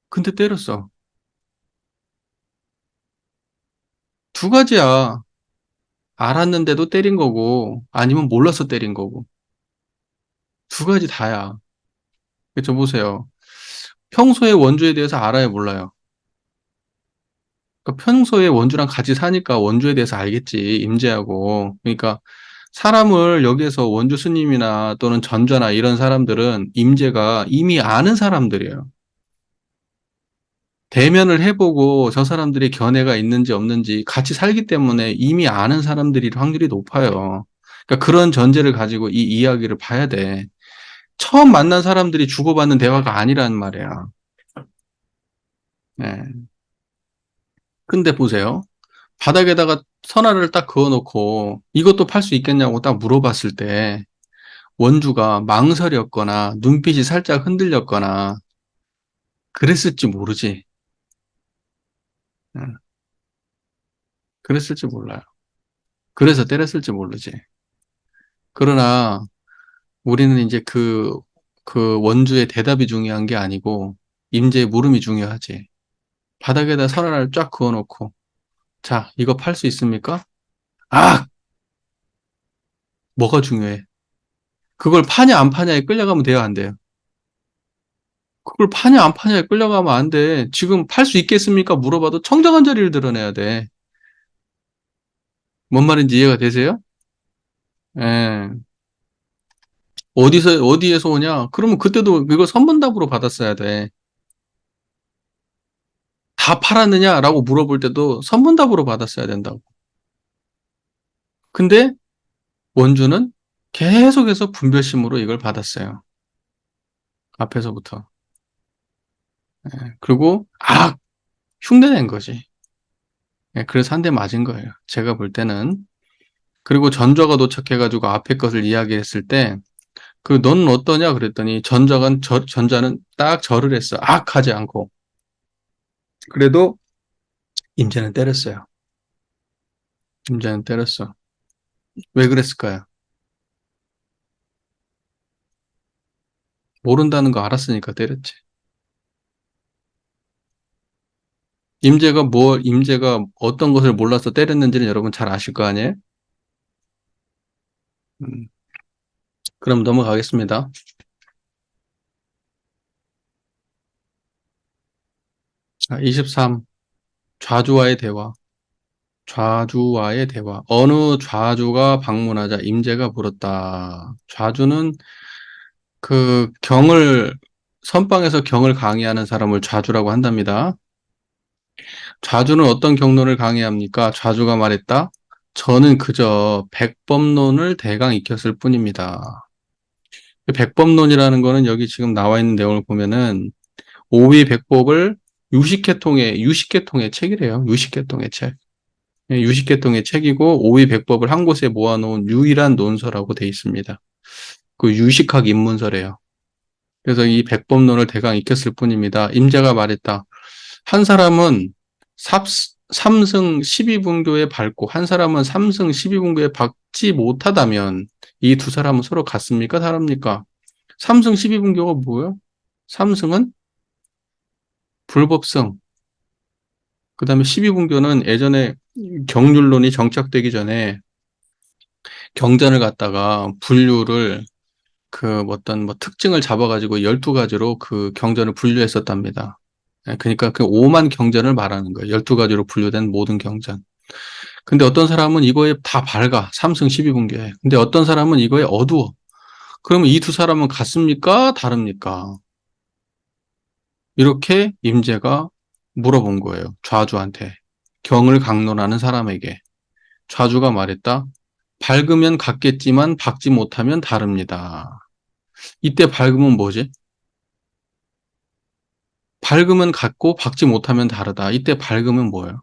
근데 때렸어. 두 가지야. 알았는데도 때린 거고, 아니면 몰라서 때린 거고. 두 가지 다야. 저 보세요. 평소에 원주에 대해서 알아야 몰라요. 그러니까 평소에 원주랑 같이 사니까 원주에 대해서 알겠지, 임재하고. 그러니까 사람을 여기에서 원주 스님이나 또는 전자나 이런 사람들은 임재가 이미 아는 사람들이에요. 대면을 해보고 저 사람들이 견해가 있는지 없는지 같이 살기 때문에 이미 아는 사람들일 확률이 높아요. 그러니까 그런 전제를 가지고 이 이야기를 봐야 돼. 처음 만난 사람들이 주고받는 대화가 아니란 말이야. 네. 근데 보세요. 바닥에다가 선알을 딱 그어놓고 이것도 팔 수 있겠냐고 딱 물어봤을 때 원주가 망설였거나 눈빛이 살짝 흔들렸거나 그랬을지 모르지. 응, 그랬을지 몰라요. 그래서 때렸을지 모르지. 그러나 우리는 이제 그 원주의 대답이 중요한 게 아니고 임재의 물음이 중요하지. 바닥에다 선알을 쫙 그어놓고 자, 이거 팔 수 있습니까? 아! 뭐가 중요해? 그걸 파냐 안 파냐에 끌려가면 돼요, 안 돼요? 그걸 파냐 안 파냐에 끌려가면 안 돼. 지금 팔 수 있겠습니까? 물어봐도 청정한 자리를 드러내야 돼. 뭔 말인지 이해가 되세요? 예. 어디에서 오냐? 그러면 그때도 이거 선문답으로 받았어야 돼. 다 팔았느냐라고 물어볼 때도 선문답으로 받았어야 된다고. 근데 원주는 계속해서 분별심으로 이걸 받았어요. 앞에서부터. 그리고 흉내낸 거지. 그래서 한 대 맞은 거예요. 제가 볼 때는. 그리고 전좌가 도착해가지고 앞에 것을 이야기했을 때, 너는 어떠냐? 그랬더니 전자는 딱 절을 했어. 하지 않고. 그래도 임자는 때렸어요. 임자는 때렸어. 왜 그랬을까요? 모른다는 거 알았으니까 때렸지. 임재가 어떤 것을 몰라서 때렸는지는 여러분 잘 아실 거 아니에요? 음, 그럼 넘어가겠습니다. 23. 좌주와의 대화. 좌주와의 대화. 어느 좌주가 방문하자 임재가 물었다. 좌주는 선방에서 경을 강의하는 사람을 좌주라고 한답니다. 좌주는 어떤 경론을 강의합니까? 좌주가 말했다. 저는 그저 백법론을 대강 익혔을 뿐입니다. 백법론이라는 거는 여기 지금 나와 있는 내용을 보면은 오위백법을 유식계통의 책이래요. 유식계통의 책. 유식계통의 책이고 오위백법을 한 곳에 모아놓은 유일한 논서라고 돼 있습니다. 그 유식학 입문서래요. 그래서 이 백법론을 대강 익혔을 뿐입니다. 임자가 말했다. 한 사람은 삼승 12분교에 밟고 한 사람은 삼승 12분교에 밟지 못하다면 이 두 사람은 서로 같습니까? 다릅니까? 삼승 12분교가 뭐예요? 삼승은 불법성. 그 다음에 12분교는 예전에 경률론이 정착되기 전에 경전을 갖다가 분류를 어떤 특징을 잡아가지고 12가지로 그 경전을 분류했었답니다. 그러니까 그 5만 경전을 말하는 거예요. 12가지로 분류된 모든 경전. 근데 어떤 사람은 이거에 다 밝아. 삼승 12분교에. 근데 어떤 사람은 이거에 어두워. 그러면 이 두 사람은 같습니까? 다릅니까? 이렇게 임재가 물어본 거예요. 좌주한테. 경을 강론하는 사람에게. 좌주가 말했다. 밝으면 같겠지만 밝지 못하면 다릅니다. 이때 밝으면 뭐지? 밝으면 같고 밝지 못하면 다르다. 이때 밝으면 뭐예요?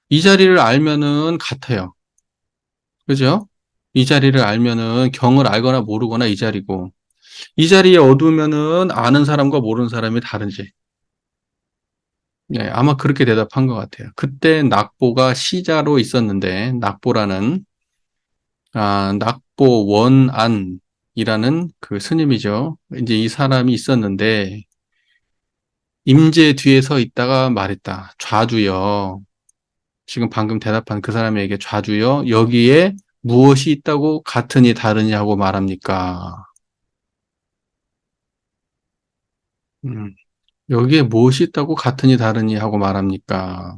이 자리를 알면은 같아요. 그죠? 이 자리를 알면은 경을 알거나 모르거나 이 자리고, 이 자리에 어두우면은 아는 사람과 모르는 사람이 다르지. 네, 아마 그렇게 대답한 것 같아요. 그때 낙보가 시자로 있었는데, 낙보라는, 낙보 원안이라는 그 스님이죠. 이제 이 사람이 있었는데, 임제 뒤에 서 있다가 말했다. 좌주여. 지금 방금 대답한 그 사람에게 좌주여. 여기에 무엇이 있다고 같으니 다르냐고 말합니까? 음, 여기에 무엇이 있다고 같으니 다르니 하고 말합니까?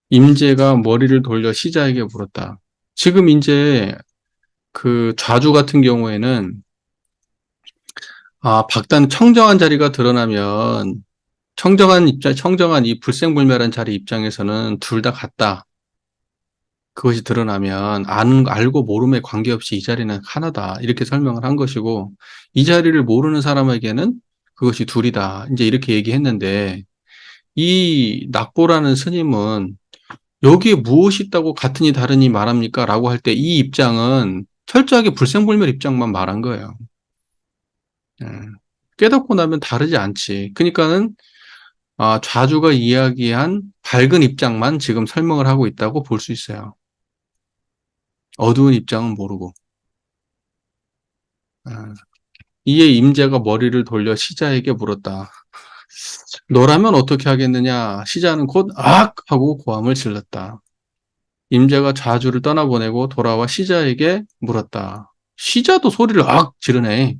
임제가 머리를 돌려 시자에게 물었다. 지금 이제 그 좌주 같은 경우에는 박단 청정한 자리가 드러나면 청정한 이 불생불멸한 자리 입장에서는 둘 다 같다. 그것이 드러나면 알고 모름에 관계없이 이 자리는 하나다. 이렇게 설명을 한 것이고 이 자리를 모르는 사람에게는 그것이 둘이다. 이제 이렇게 얘기했는데 이 낙보라는 스님은 여기에 무엇이 있다고 같으니 다르니 말합니까? 라고 할 때 이 입장은 철저하게 불생불멸 입장만 말한 거예요. 예. 깨닫고 나면 다르지 않지. 그러니까는 좌주가 이야기한 밝은 입장만 지금 설명을 하고 있다고 볼 수 있어요. 어두운 입장은 모르고. 예. 이에 임자가 머리를 돌려 시자에게 물었다. 너라면 어떻게 하겠느냐? 시자는 곧 악! 하고 고함을 질렀다. 임자가 좌주를 떠나보내고 돌아와 시자에게 물었다. 시자도 소리를 악! 지르네.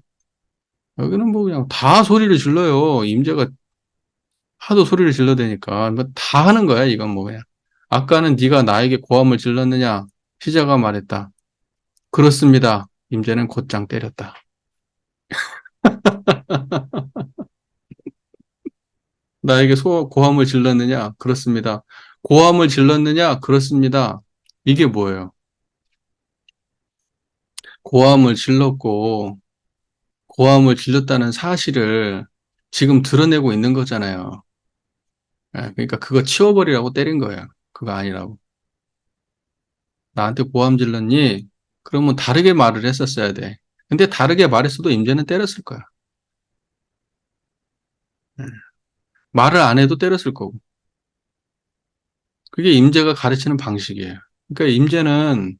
여기는 뭐 그냥 다 소리를 질러요. 임자가 하도 소리를 질러대니까 뭐다 하는 거야. 이건 뭐 그냥. 아까는 네가 나에게 고함을 질렀느냐? 시자가 말했다. 그렇습니다. 임자는 곧장 때렸다. 나에게 고함을 질렀느냐? 그렇습니다. 고함을 질렀느냐? 그렇습니다. 이게 뭐예요? 고함을 질렀고, 고함을 질렀다는 사실을 지금 드러내고 있는 거잖아요. 예, 그러니까 그거 치워버리라고 때린 거예요. 그거 아니라고. 나한테 고함 질렀니? 그러면 다르게 말을 했었어야 돼. 근데 다르게 말했어도 임제는 때렸을 거야. 예. 말을 안 해도 때렸을 거고. 그게 임제가 가르치는 방식이에요. 그러니까 임제는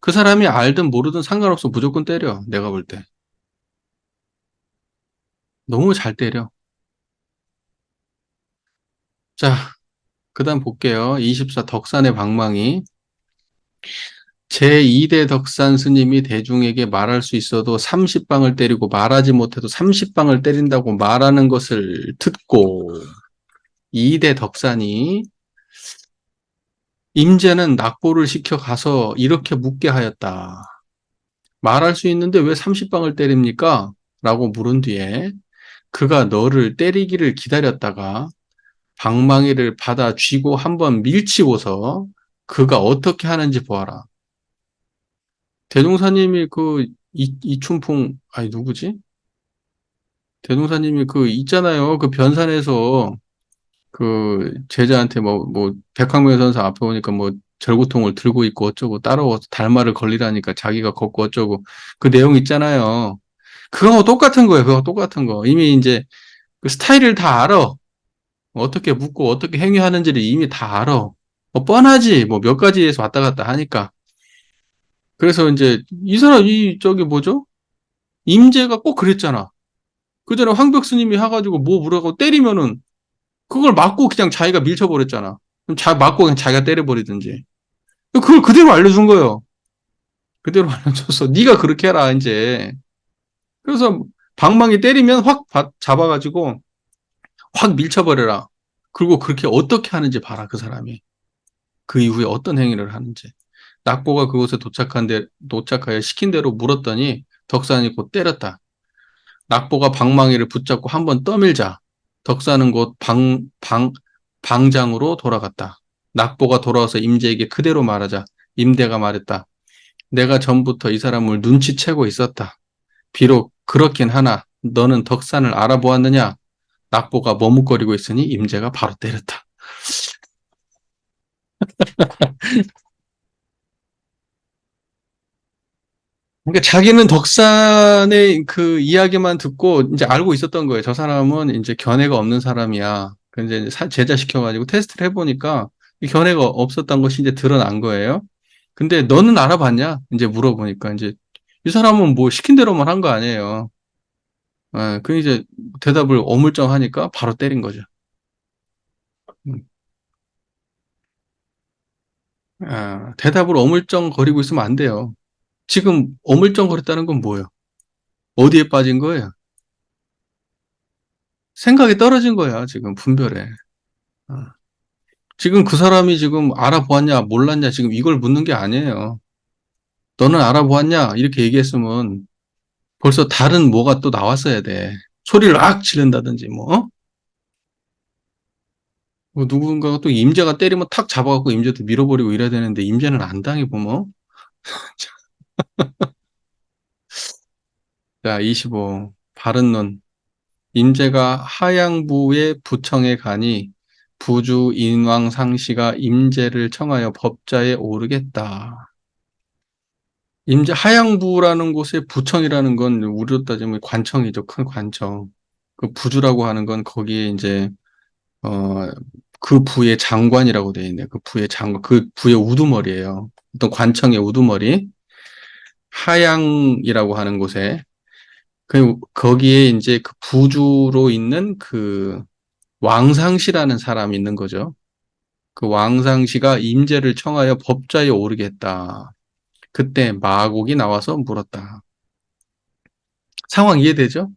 그 사람이 알든 모르든 상관없어. 무조건 때려. 내가 볼 때. 너무 잘 때려. 자, 그 다음 볼게요. 24 덕산의 방망이. 제2대 덕산 스님이 대중에게 말할 수 있어도 30방을 때리고 말하지 못해도 30방을 때린다고 말하는 것을 듣고 2대 덕산이 임제는 낙보를 시켜 가서 이렇게 묻게 하였다. 말할 수 있는데 왜 30방을 때립니까? 라고 물은 뒤에 그가 너를 때리기를 기다렸다가 방망이를 받아 쥐고 한번 밀치고서 그가 어떻게 하는지 보아라. 대종사님이 그 이춘풍 아니 누구지? 대종사님이 그 있잖아요. 그 변산에서 그 제자한테 뭐 백황면 선사 앞에 오니까 뭐 절구통을 들고 있고 어쩌고 따라와서 달마를 걸리라니까 자기가 걷고 어쩌고 그 내용 있잖아요. 그거하고 똑같은 거예요. 그거 똑같은 거. 이미 이제 그 스타일을 다 알아. 어떻게 묻고 어떻게 행위하는지를 이미 다 알아. 뭐 뻔하지. 뭐 몇 가지에서 왔다 갔다 하니까. 그래서 이제 이 사람 이 저기 뭐죠? 임재가 꼭 그랬잖아. 그 전에 황벽 스님이 해가지고 뭐 뭐라고 때리면은 그걸 맞고 그냥 자기가 밀쳐버렸잖아. 그럼 맞고 그냥 자기가 때려버리든지. 그걸 그대로 알려준 거예요. 그대로 알려줬어. 네가 그렇게 해라 이제. 그래서 방망이 때리면 확 잡아가지고 확 밀쳐버려라. 그리고 그렇게 어떻게 하는지 봐라 그 사람이. 그 이후에 어떤 행위를 하는지. 낙보가 그곳에 도착하여 시킨 대로 물었더니 덕산이 곧 때렸다. 낙보가 방망이를 붙잡고 한번 떠밀자 덕사는 곧 방장으로 돌아갔다. 낙보가 돌아와서 임제에게 그대로 말하자. 임대가 말했다. 내가 전부터 이 사람을 눈치채고 있었다. 비록 그렇긴 하나 너는 덕산을 알아보았느냐? 낙보가 머뭇거리고 있으니 임제가 바로 때렸다. 그러니까 자기는 덕산의 그 이야기만 듣고 이제 알고 있었던 거예요. 저 사람은 이제 견해가 없는 사람이야. 근데 이제 제자시켜가지고 테스트를 해보니까 이 견해가 없었던 것이 이제 드러난 거예요. 근데 너는 알아봤냐? 이제 물어보니까 이제 이 사람은 뭐 시킨 대로만 한 거 아니에요. 예, 그 이제 대답을 어물쩡하니까 바로 때린 거죠. 음, 대답을 어물쩡거리고 있으면 안 돼요. 지금 어물쩡거렸다는 건 뭐예요? 어디에 빠진 거예요? 생각이 떨어진 거야, 지금 분별에. 어. 지금 그 사람이 지금 알아보았냐, 몰랐냐, 지금 이걸 묻는 게 아니에요. 너는 알아보았냐? 이렇게 얘기했으면 벌써 다른 뭐가 또 나왔어야 돼. 소리를 악 지른다든지, 뭐, 어? 뭐 누군가가 또 임자가 때리면 탁 잡아갖고 임자도 밀어버리고 이래야 되는데 임자는 안 당해보 뭐. 자, 25. 바른 논. 임제가 하양부의 부청에 가니 부주 인왕 상시가 임제를 청하여 법자에 오르겠다. 임제 하양부라는 곳에 부청이라는 건 우리로 따지면 관청이죠. 큰 관청. 그 부주라고 하는 건 거기에 이제 어, 그 부의 장관이라고 되어 있네요. 그 부의 장관, 그 부의 우두머리예요. 어떤 관청의 우두머리. 하양이라고 하는 곳에 거기에 이제 그 부주로 있는 그 왕상시라는 사람이 있는 거죠. 그 왕상시가 임제를 청하여 법좌에 오르겠다. 그때 마곡이 나와서 물었다. 상황 이해되죠?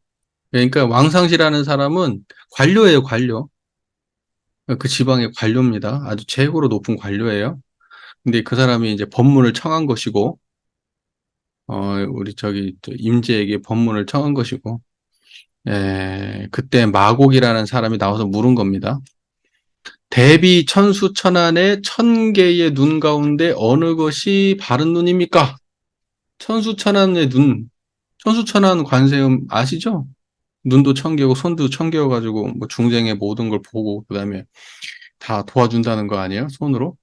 그러니까 왕상시라는 사람은 관료예요, 관료. 그 지방의 관료입니다. 아주 최고로 높은 관료예요. 근데 그 사람이 이제 법문을 청한 것이고, 우리 저기 임제에게 법문을 청한 것이고, 그때 마곡이라는 사람이 나와서 물은 겁니다. 대비 천수천안의 천 개의 눈 가운데 어느 것이 바른 눈입니까? 천수천안의 눈, 천수천안 관세음 아시죠? 눈도 천 개고 손도 천 개여가지고 뭐 중생의 모든 걸 보고 그다음에 다 도와준다는 거 아니에요? 손으로?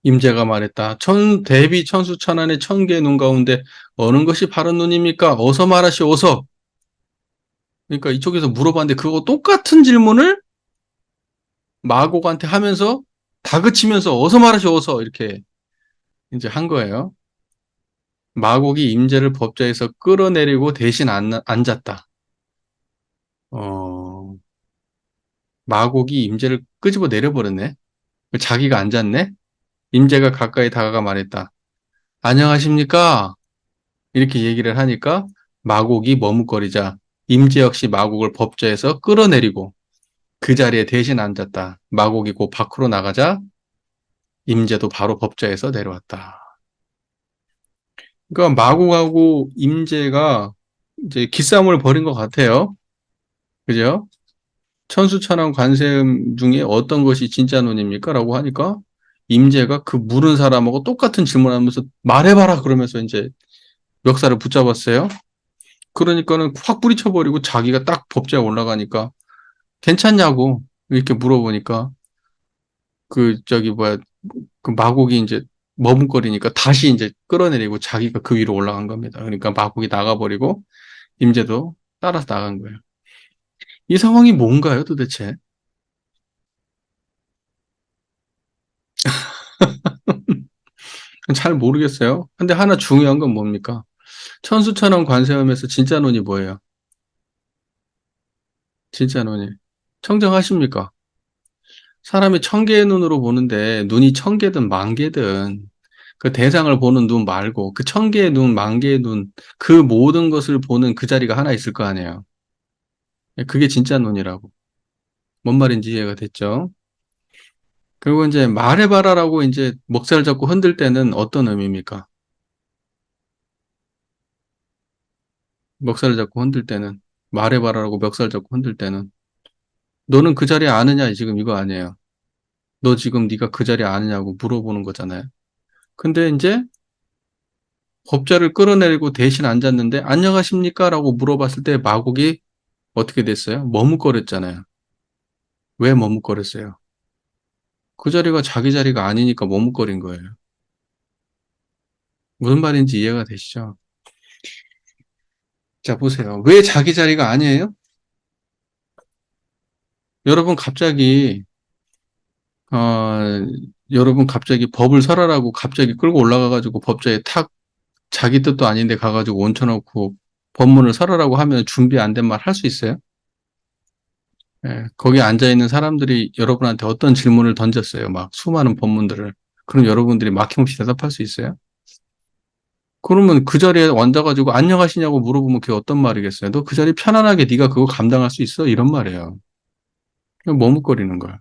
임재가 말했다. 대비 천수천안의 천 개의 눈 가운데 어느 것이 바른 눈입니까? 어서 말하시오서. 그러니까 이쪽에서 물어봤는데 그거 똑같은 질문을 마곡한테 하면서 다그치면서 어서 말하시오서 이렇게 이제 한 거예요. 마곡이 임제를 법좌에서 끌어내리고 대신 앉았다. 어, 마곡이 임제를 끄집어 내려버렸네. 자기가 앉았네. 임제가 가까이 다가가 말했다. 안녕하십니까? 이렇게 얘기를 하니까 마곡이 머뭇거리자 임제 역시 마곡을 법좌에서 끌어내리고 그 자리에 대신 앉았다. 마곡이 곧 밖으로 나가자 임제도 바로 법좌에서 내려왔다. 그러니까 마곡하고 임제가 이제 기싸움을 벌인 것 같아요. 그죠? 천수천왕 관세음 중에 어떤 것이 진짜 논입니까? 라고 하니까 임제가 그 물은 사람하고 똑같은 질문하면서 말해봐라 그러면서 이제 멱살을 붙잡았어요. 그러니까는 확 뿌리쳐버리고 자기가 딱 법제에 올라가니까 괜찮냐고 이렇게 물어보니까 그 저기 뭐야 그 마곡이 이제 머뭇거리니까 다시 이제 끌어내리고 자기가 그 위로 올라간 겁니다. 그러니까 마곡이 나가버리고 임제도 따라서 나간 거예요. 이 상황이 뭔가요, 도대체? 잘 모르겠어요. 근데 하나 중요한 건 뭡니까? 천수천왕 관세음에서 진짜 논이 뭐예요? 진짜 논이. 청정하십니까? 사람이 천 개의 눈으로 보는데 눈이 천 개든 만 개든 그 대상을 보는 눈 말고 그 천 개의 눈, 만 개의 눈, 그 모든 것을 보는 그 자리가 하나 있을 거 아니에요. 그게 진짜 눈이라고. 뭔 말인지 이해가 됐죠? 그리고 이제 말해봐라라고 이제 먹살 잡고 흔들 때는 어떤 의미입니까? 먹살을 잡고 흔들 때는. 말해봐라라고 멱살 잡고 흔들 때는. 너는 그 자리에 아느냐? 지금 이거 아니에요. 너 지금 네가 그 자리에 아느냐고 물어보는 거잖아요. 근데 이제 법자를 끌어내리고 대신 앉았는데 안녕하십니까? 라고 물어봤을 때 마곡이 어떻게 됐어요? 머뭇거렸잖아요. 왜 머뭇거렸어요? 그 자리가 자기 자리가 아니니까 머뭇거린 거예요. 무슨 말인지 이해가 되시죠? 자, 보세요. 왜 자기 자리가 아니에요? 여러분 갑자기 어, 여러분 갑자기 법을 설하라고 갑자기 끌고 올라가가지고 법자에 탁 자기 뜻도 아닌데 가가지고 얹혀놓고 법문을 설하라고 하면 준비 안 된 말 할 수 있어요? 예, 거기 앉아있는 사람들이 여러분한테 어떤 질문을 던졌어요. 막 수많은 법문들을. 그럼 여러분들이 막힘없이 대답할 수 있어요? 그러면 그 자리에 앉아가지고 안녕하시냐고 물어보면 그게 어떤 말이겠어요? 너 그 자리 편안하게 네가 그거 감당할 수 있어? 이런 말이에요. 그냥 머뭇거리는 거야.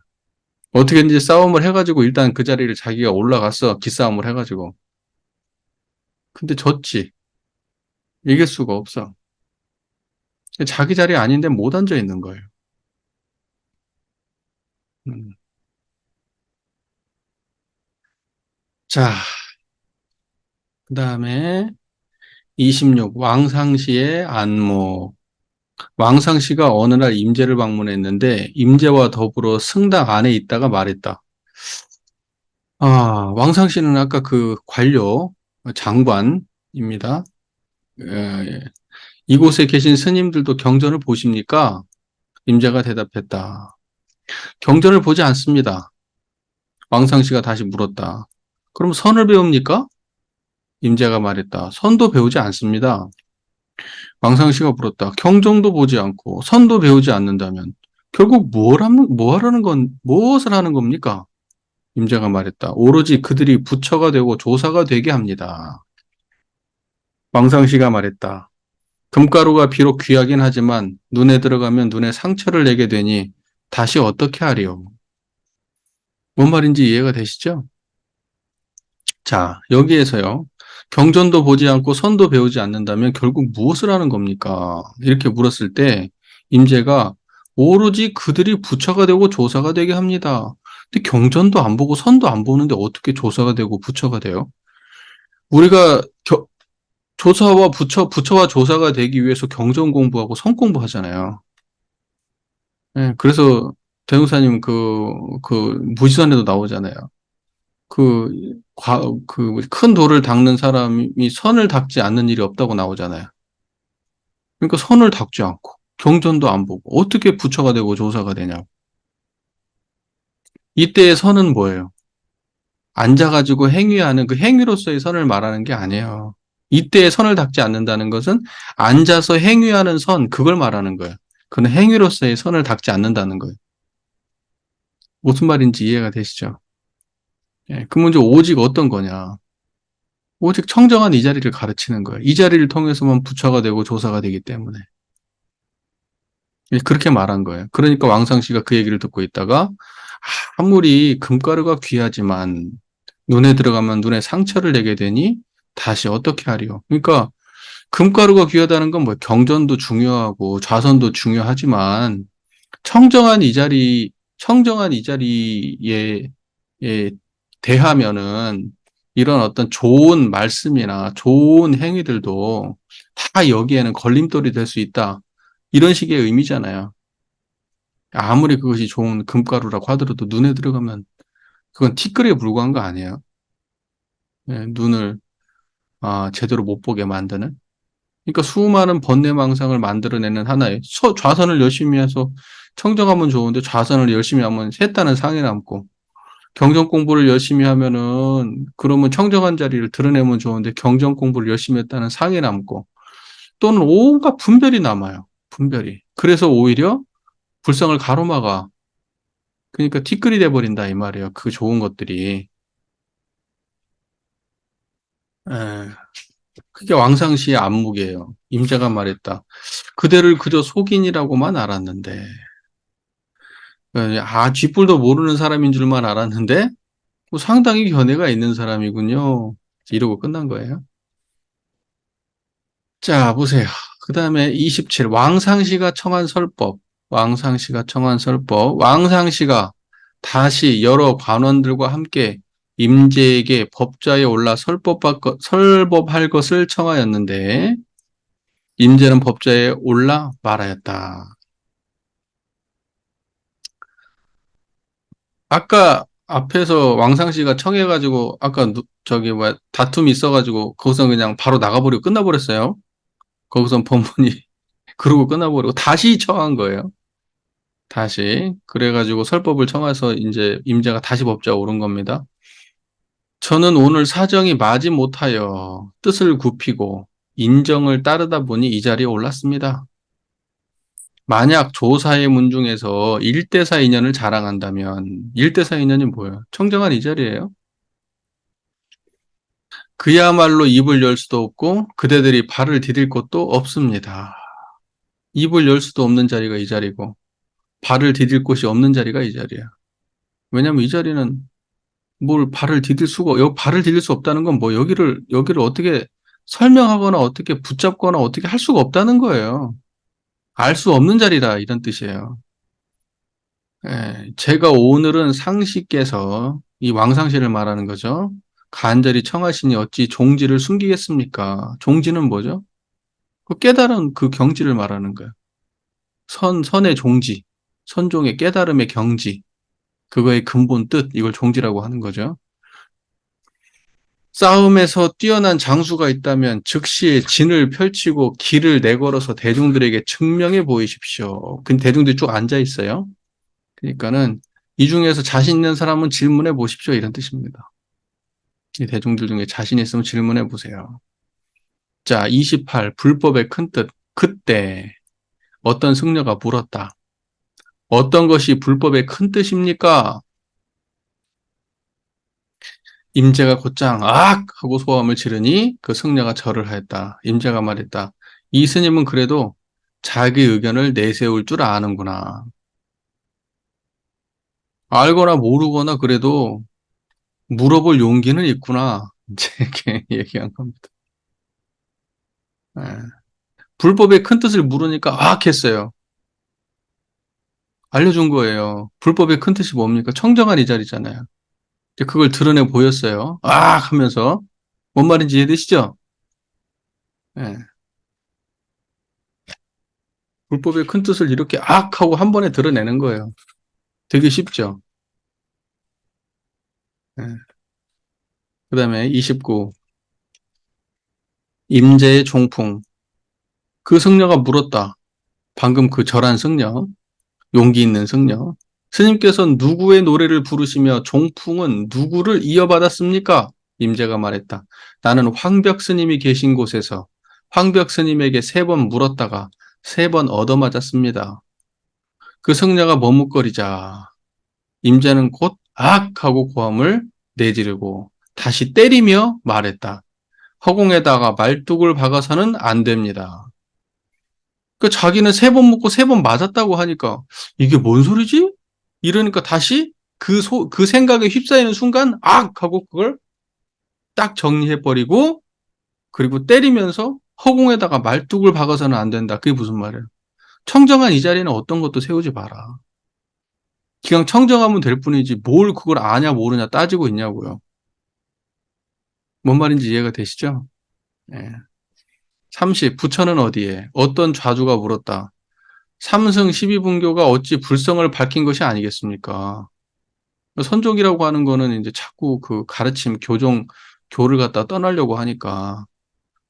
어떻게든지 싸움을 해가지고 일단 그 자리를 자기가 올라갔어. 기싸움을 해가지고. 근데 졌지. 이길 수가 없어. 자기 자리 아닌데 못 앉아 있는 거예요. 음. 자, 그 다음에 26. 왕상시의 안목. 왕상시가 어느 날 임제를 방문했는데 임제와 더불어 승당 안에 있다가 말했다. 아, 왕상시는 아까 그 관료, 장관입니다. 예, 이곳에 계신 스님들도 경전을 보십니까? 임제가 대답했다. 경전을 보지 않습니다. 왕상시가 다시 물었다. 그럼 선을 배웁니까? 임제가 말했다. 선도 배우지 않습니다. 왕상시가 물었다. 경전도 보지 않고 선도 배우지 않는다면 결국 뭐 하라는 무엇을 하는 겁니까? 임제가 말했다. 오로지 그들이 부처가 되고 조사가 되게 합니다. 왕상시가 말했다. 금가루가 비록 귀하긴 하지만 눈에 들어가면 눈에 상처를 내게 되니 다시 어떻게 하리요? 뭔 말인지 이해가 되시죠? 자, 여기에서요. 경전도 보지 않고 선도 배우지 않는다면 결국 무엇을 하는 겁니까? 이렇게 물었을 때 임제가 오로지 그들이 부처가 되고 조사가 되게 합니다. 근데 경전도 안 보고 선도 안 보는데 어떻게 조사가 되고 부처가 돼요? 우리가 조사와 부처와 조사가 되기 위해서 경전 공부하고 선 공부하잖아요. 예, 그래서 대웅사님 그 무지선에도 나오잖아요. 그, 큰 돌을 닦는 사람이 선을 닦지 않는 일이 없다고 나오잖아요. 그러니까 선을 닦지 않고, 경전도 안 보고, 어떻게 부처가 되고 조사가 되냐고. 이때의 선은 뭐예요? 앉아가지고 행위하는 그 행위로서의 선을 말하는 게 아니에요. 이때의 선을 닦지 않는다는 것은 앉아서 행위하는 선, 그걸 말하는 거예요. 그는 행위로서의 선을 닦지 않는다는 거예요. 무슨 말인지 이해가 되시죠? 예, 그 문제 오직 어떤 거냐? 오직 청정한 이 자리를 가르치는 거예요. 이 자리를 통해서만 부처가 되고 조사가 되기 때문에. 예, 그렇게 말한 거예요. 그러니까 왕상씨가 그 얘기를 듣고 있다가 아무리 금가루가 귀하지만 눈에 들어가면 눈에 상처를 내게 되니 다시 어떻게 하리요? 그러니까 금가루가 귀하다는 건 뭐 경전도 중요하고 좌선도 중요하지만 청정한 이 자리에 대하면은 이런 어떤 좋은 말씀이나 좋은 행위들도 다 여기에는 걸림돌이 될 수 있다. 이런 식의 의미잖아요. 아무리 그것이 좋은 금가루라고 하더라도 눈에 들어가면 그건 티끌에 불과한 거 아니에요. 예, 눈을 제대로 못 보게 만드는. 그러니까 수많은 번뇌망상을 만들어내는 하나의 좌선을 열심히 해서 청정하면 좋은데 좌선을 열심히 하면 셋다는 상해 남고 경전 공부를 열심히 하면은 그러면 청정한 자리를 드러내면 좋은데 경전 공부를 열심히 했다는 상해 남고 또는 온갖 분별이 남아요. 분별이. 그래서 오히려 불상을 가로막아. 그러니까 티끌이 돼버린다 이 말이에요. 그 좋은 것들이. 에, 그게 왕상시의 안목이에요. 임자가 말했다. 그대를 그저 속인이라고만 알았는데 쥐뿔도 모르는 사람인 줄만 알았는데 뭐 상당히 견해가 있는 사람이군요. 이러고 끝난 거예요. 자, 보세요. 그 다음에 27. 왕상시가 청한 설법. 왕상시가 청한 설법. 왕상시가 다시 여러 관원들과 함께 임제에게 법좌에 올라 설법할 것을 청하였는데 임제는 법좌에 올라 말하였다. 아까 앞에서 왕상시가 청해가지고 아까 저기 뭐 다툼이 있어가지고 거기서 그냥 바로 나가버리고 끝나버렸어요. 거기선 법문이 그러고 끝나버리고 다시 청한 거예요. 다시. 그래가지고 설법을 청해서 이제 임자가 다시 법좌에 오른 겁니다. 저는 오늘 사정이 마지 못하여 뜻을 굽히고 인정을 따르다 보니 이 자리에 올랐습니다. 만약 조사의 문중에서 1대4 인연을 자랑한다면 1대4 인연이 뭐예요? 청정한 이 자리예요. 그야말로 입을 열 수도 없고 그대들이 발을 디딜 곳도 없습니다. 입을 열 수도 없는 자리가 이 자리고 발을 디딜 곳이 없는 자리가 이 자리야. 왜냐면 이 자리는 뭘 발을 디딜 수가, 여기 발을 디딜 수 없다는 건 뭐 여기를 어떻게 설명하거나 어떻게 붙잡거나 어떻게 할 수가 없다는 거예요. 알 수 없는 자리라 이런 뜻이에요. 예, 제가 오늘은 상시께서 이 왕상시를 말하는 거죠. 간절히 청하시니 어찌 종지를 숨기겠습니까? 종지는 뭐죠? 그 깨달은 그 경지를 말하는 거예요. 선의 종지, 선종의 깨달음의 경지, 그거의 근본 뜻, 이걸 종지라고 하는 거죠. 싸움에서 뛰어난 장수가 있다면 즉시 진을 펼치고 길을 내걸어서 대중들에게 증명해 보이십시오. 그 대중들이 쭉 앉아 있어요. 그러니까는 이 중에서 자신 있는 사람은 질문해 보십시오. 이런 뜻입니다. 이 대중들 중에 자신 있으면 질문해 보세요. 자, 28. 불법의 큰 뜻. 그때 어떤 승려가 물었다. 어떤 것이 불법의 큰 뜻입니까? 임재가 곧장 악! 하고 소함을 지르니 그 승려가 절을 하였다. 임재가 말했다. 이 스님은 그래도 자기 의견을 내세울 줄 아는구나. 알거나 모르거나 그래도 물어볼 용기는 있구나. 이렇게 얘기한 겁니다. 예. 불법의 큰 뜻을 물으니까 악! 했어요. 알려준 거예요. 불법의 큰 뜻이 뭡니까? 청정한 이 자리잖아요. 이제 그걸 드러내 보였어요. 악! 하면서. 뭔 말인지 이해되시죠? 예. 불법의 큰 뜻을 이렇게 악! 하고 한 번에 드러내는 거예요. 되게 쉽죠? 예. 그 다음에 29. 임재의 종풍. 그 승려가 물었다. 방금 그 절한 승려, 용기 있는 승려. 스님께서는 누구의 노래를 부르시며 종풍은 누구를 이어받았습니까? 임재가 말했다. 나는 황벽 스님이 계신 곳에서 황벽 스님에게 3번 물었다가 3번 얻어맞았습니다. 그 승려가 머뭇거리자 임재는 곧 악! 하고 고함을 내지르고 다시 때리며 말했다. 허공에다가 말뚝을 박아서는 안 됩니다. 그 자기는 3번 묻고 3번 맞았다고 하니까 이게 뭔 소리지? 이러니까 다시 그 생각에 휩싸이는 순간 악! 하고 그걸 딱 정리해버리고 그리고 때리면서 허공에다가 말뚝을 박아서는 안 된다. 그게 무슨 말이에요? 청정한 이 자리에는 어떤 것도 세우지 마라. 그냥 청정하면 될 뿐이지 뭘 그걸 아냐 모르냐 따지고 있냐고요. 뭔 말인지 이해가 되시죠? 예. 30. 부처는 어디에? 어떤 좌주가 물었다. 삼승 12분교가 어찌 불성을 밝힌 것이 아니겠습니까? 선족이라고 하는 거는 이제 자꾸 그 가르침, 교를 갖다 떠나려고 하니까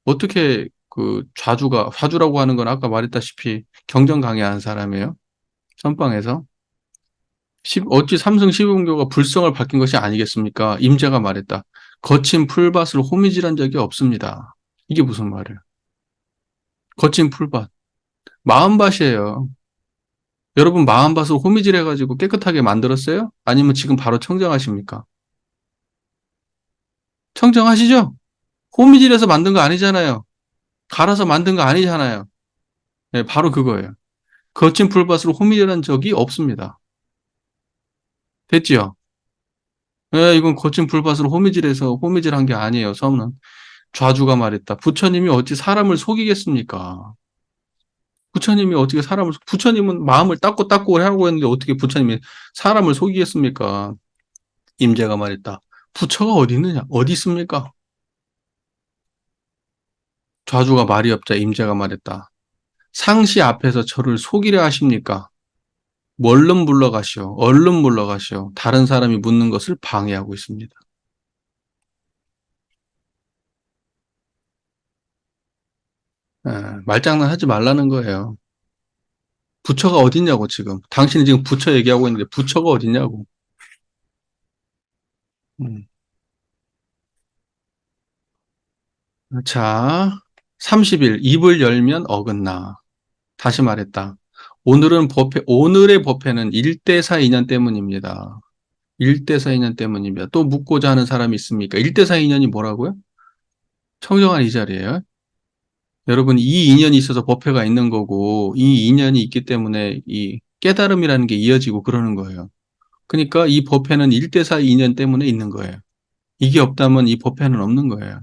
어떻게 그 좌주라고 하는 건 아까 말했다시피 경전 강의하는 사람이에요. 선방에서. 어찌 삼승 12분교가 불성을 밝힌 것이 아니겠습니까? 임자가 말했다. 거친 풀밭을 호미질한 적이 없습니다. 이게 무슨 말이에요? 거친 풀밭. 마음밭이에요. 여러분 마음밭을 호미질 해가지고 깨끗하게 만들었어요? 아니면 지금 바로 청정하십니까? 청정하시죠? 호미질해서 만든 거 아니잖아요. 갈아서 만든 거 아니잖아요. 네, 바로 그거예요. 거친 풀밭을 호미질한 적이 없습니다. 됐지요? 네, 이건 거친 풀밭을 호미질해서 호미질한 게 아니에요. 성은 좌주가 말했다. 부처님이 어찌 사람을 속이겠습니까? 부처님이 어떻게 부처님은 마음을 닦고 하고 했는데 어떻게 부처님이 사람을 속이겠습니까? 임재가 말했다. 부처가 어디 있느냐? 어디 있습니까? 좌주가 말이 없자 임재가 말했다. 상시 앞에서 저를 속이려 하십니까? 얼른 물러가시오. 얼른 물러가시오. 다른 사람이 묻는 것을 방해하고 있습니다. 예, 말장난 하지 말라는 거예요. 부처가 어딨냐고 지금. 당신이 지금 부처 얘기하고 있는데 부처가 어딨냐고. 음. 자, 30일 입을 열면 어긋나. 다시 말했다. 오늘의 법회는 일대사 인연 때문입니다. 일대사 인연 때문입니다. 또 묻고자 하는 사람이 있습니까? 일대사 인연이 뭐라고요? 청정한 이 자리예요. 여러분, 이 인연이 있어서 법회가 있는 거고, 이 인연이 있기 때문에 이 깨달음이라는 게 이어지고 그러는 거예요. 그러니까 이 법회는 일대사 인연 때문에 있는 거예요. 이게 없다면 이 법회는 없는 거예요.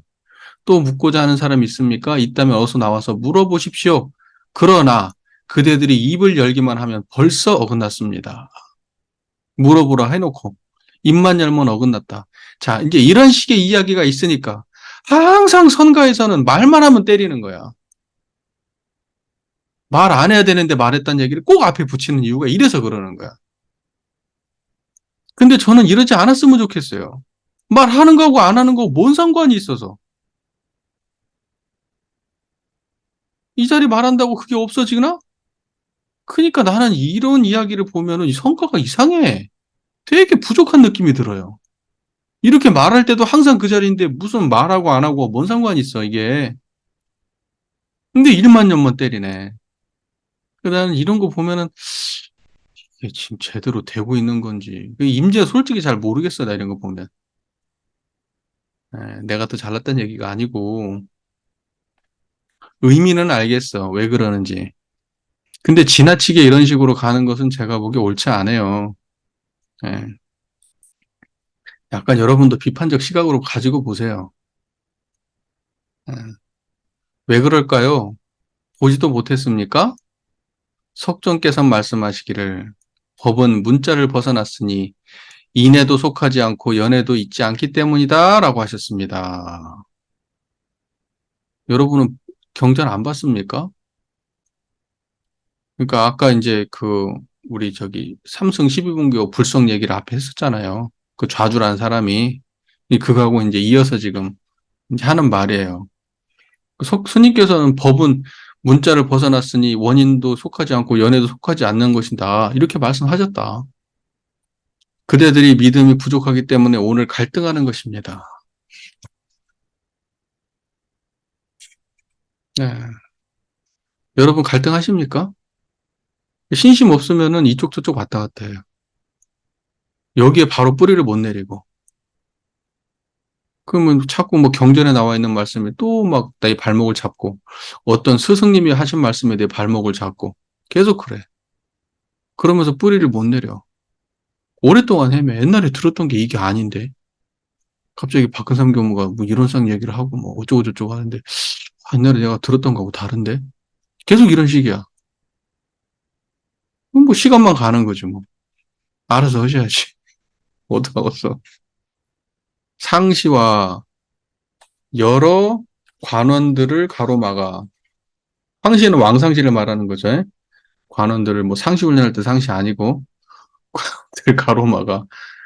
또 묻고자 하는 사람이 있습니까? 있다면 어서 나와서 물어보십시오. 그러나 그대들이 입을 열기만 하면 벌써 어긋났습니다. 물어보라 해놓고 입만 열면 어긋났다. 자, 이제 이런 식의 이야기가 있으니까 항상 선가에서는 말만 하면 때리는 거야. 말 안 해야 되는데 말했다는 얘기를 꼭 앞에 붙이는 이유가 이래서 그러는 거야. 근데 저는 이러지 않았으면 좋겠어요. 말하는 거하고 안 하는 거하고 뭔 상관이 있어서. 이 자리 말한다고 그게 없어지나? 그러니까 나는 이런 이야기를 보면은 이 성과가 이상해. 되게 부족한 느낌이 들어요. 이렇게 말할 때도 항상 그 자리인데 무슨 말하고 안 하고 뭔 상관이 있어, 이게. 근데 일만 년만 때리네. 나는 이런 거 보면은 이게 지금 제대로 되고 있는 건지. 임재 솔직히 잘 모르겠어, 나 이런 거 보면. 내가 더 잘났다는 얘기가 아니고 의미는 알겠어. 왜 그러는지. 근데 지나치게 이런 식으로 가는 것은 제가 보기에 옳지 않아요. 예. 약간 여러분도 비판적 시각으로 가지고 보세요. 예. 왜 그럴까요? 보지도 못했습니까? 석정께서 말씀하시기를 법은 문자를 벗어났으니 인에도 속하지 않고 연에도 있지 않기 때문이다라고 하셨습니다. 여러분은 경전 안 봤습니까? 그러니까 아까 이제 우리 삼승 12분교 불성 얘기를 앞에 했었잖아요. 그 좌주라는 사람이 그거하고 이제 이어서 지금 이제 하는 말이에요. 스님께서는 법은 문자를 벗어났으니 원인도 속하지 않고 연에도 속하지 않는 것이다. 이렇게 말씀하셨다. 그대들이 믿음이 부족하기 때문에 오늘 갈등하는 것입니다. 네. 여러분 갈등하십니까? 신심 없으면은 이쪽 저쪽 왔다 갔다 해요. 여기에 바로 뿌리를 못 내리고. 그러면 자꾸 뭐 경전에 나와 있는 말씀에 또 막 내 발목을 잡고 어떤 스승님이 하신 말씀에 내 발목을 잡고 계속 그래. 그러면서 뿌리를 못 내려. 오랫동안 헤매. 옛날에 들었던 게 이게 아닌데. 갑자기 박근삼 교무가 뭐 이론상 얘기를 하고 뭐 어쩌고저쩌고 하는데 옛날에 내가 들었던 거하고 다른데? 계속 이런 식이야. 그럼 뭐 시간만 가는 거지 뭐. 알아서 하셔야지. 어떡하겠어. 상시와 여러 관원들을 가로막아. 상시는 왕상시를 말하는 거죠. 관원들을 뭐 상시 훈련할 때 상시 아니고 관원들을 가로막아.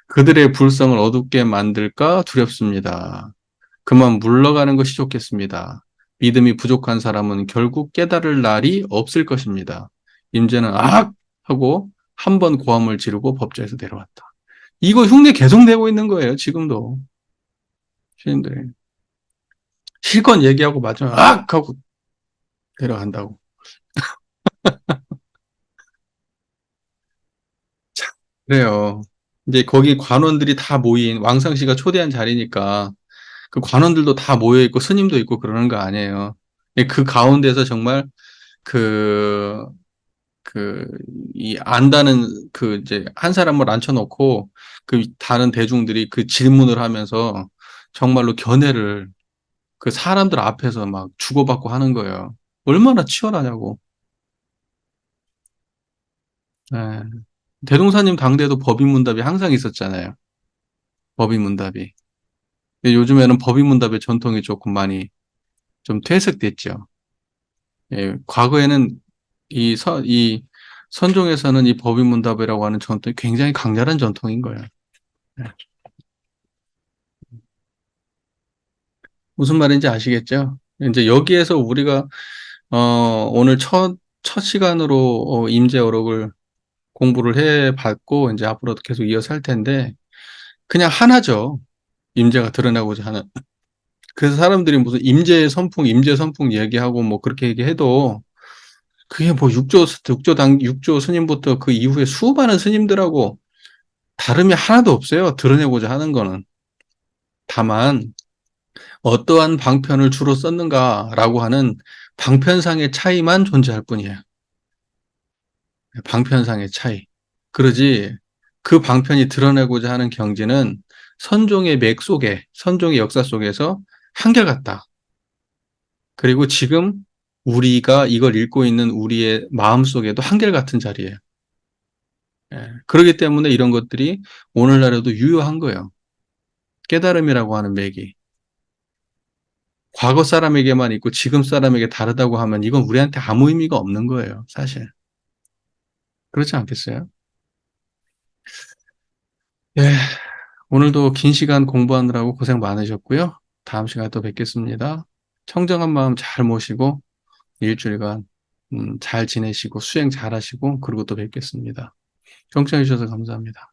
그들의 불성을 어둡게 만들까 두렵습니다. 그만 물러가는 것이 좋겠습니다. 믿음이 부족한 사람은 결국 깨달을 날이 없을 것입니다. 임재는 악! 하고 한 번 고함을 지르고 법좌에서 내려왔다. 이거 흉내 계속 내고 있는 거예요, 지금도. 시인들이. 실컷 얘기하고 마지막에 악! 하고 내려간다고. 참, 그래요. 이제 거기 관원들이 다 모인 왕상씨가 초대한 자리니까 그 관원들도 다 모여 있고 스님도 있고 그러는 거 아니에요. 그 가운데서 정말 그, 안다는 이제 한 사람을 앉혀놓고 그 다른 대중들이 그 질문을 하면서 정말로 견해를 그 사람들 앞에서 막 주고받고 하는 거예요. 얼마나 치열하냐고. 예. 대동사님 당대도 법인문답이 항상 있었잖아요. 법인문답이. 근데 요즘에는 법인문답의 전통이 조금 많이 좀 퇴색됐죠. 예, 과거에는 이 선종에서는 이 법인문답이라고 하는 전통이 굉장히 강렬한 전통인 거예요. 예. 무슨 말인지 아시겠죠? 이제 여기에서 우리가 오늘 첫 시간으로 임재어록을 공부를 해 봤고 이제 앞으로도 계속 이어서 할 텐데 그냥 하나죠. 임재가 드러나고자 하는. 그래서 사람들이 무슨 임재 선풍 얘기하고 뭐 그렇게 얘기해도 그게 뭐 육조 스님부터 그 이후에 수많은 스님들하고 다름이 하나도 없어요. 드러내고자 하는 거는. 다만 어떠한 방편을 주로 썼는가라고 하는 방편상의 차이만 존재할 뿐이에요. 방편상의 차이. 그러지 그 방편이 드러내고자 하는 경지는 선종의 맥 속에, 선종의 역사 속에서 한결같다. 그리고 지금 우리가 이걸 읽고 있는 우리의 마음 속에도 한결같은 자리예요. 예. 그렇기 때문에 이런 것들이 오늘날에도 유효한 거예요. 깨달음이라고 하는 맥이. 과거 사람에게만 있고 지금 사람에게 다르다고 하면 이건 우리한테 아무 의미가 없는 거예요, 사실. 그렇지 않겠어요? 예. 오늘도 긴 시간 공부하느라고 고생 많으셨고요. 다음 시간에 또 뵙겠습니다. 청정한 마음 잘 모시고 일주일간 잘 지내시고 수행 잘 하시고 그리고 또 뵙겠습니다. 경청해 주셔서 감사합니다.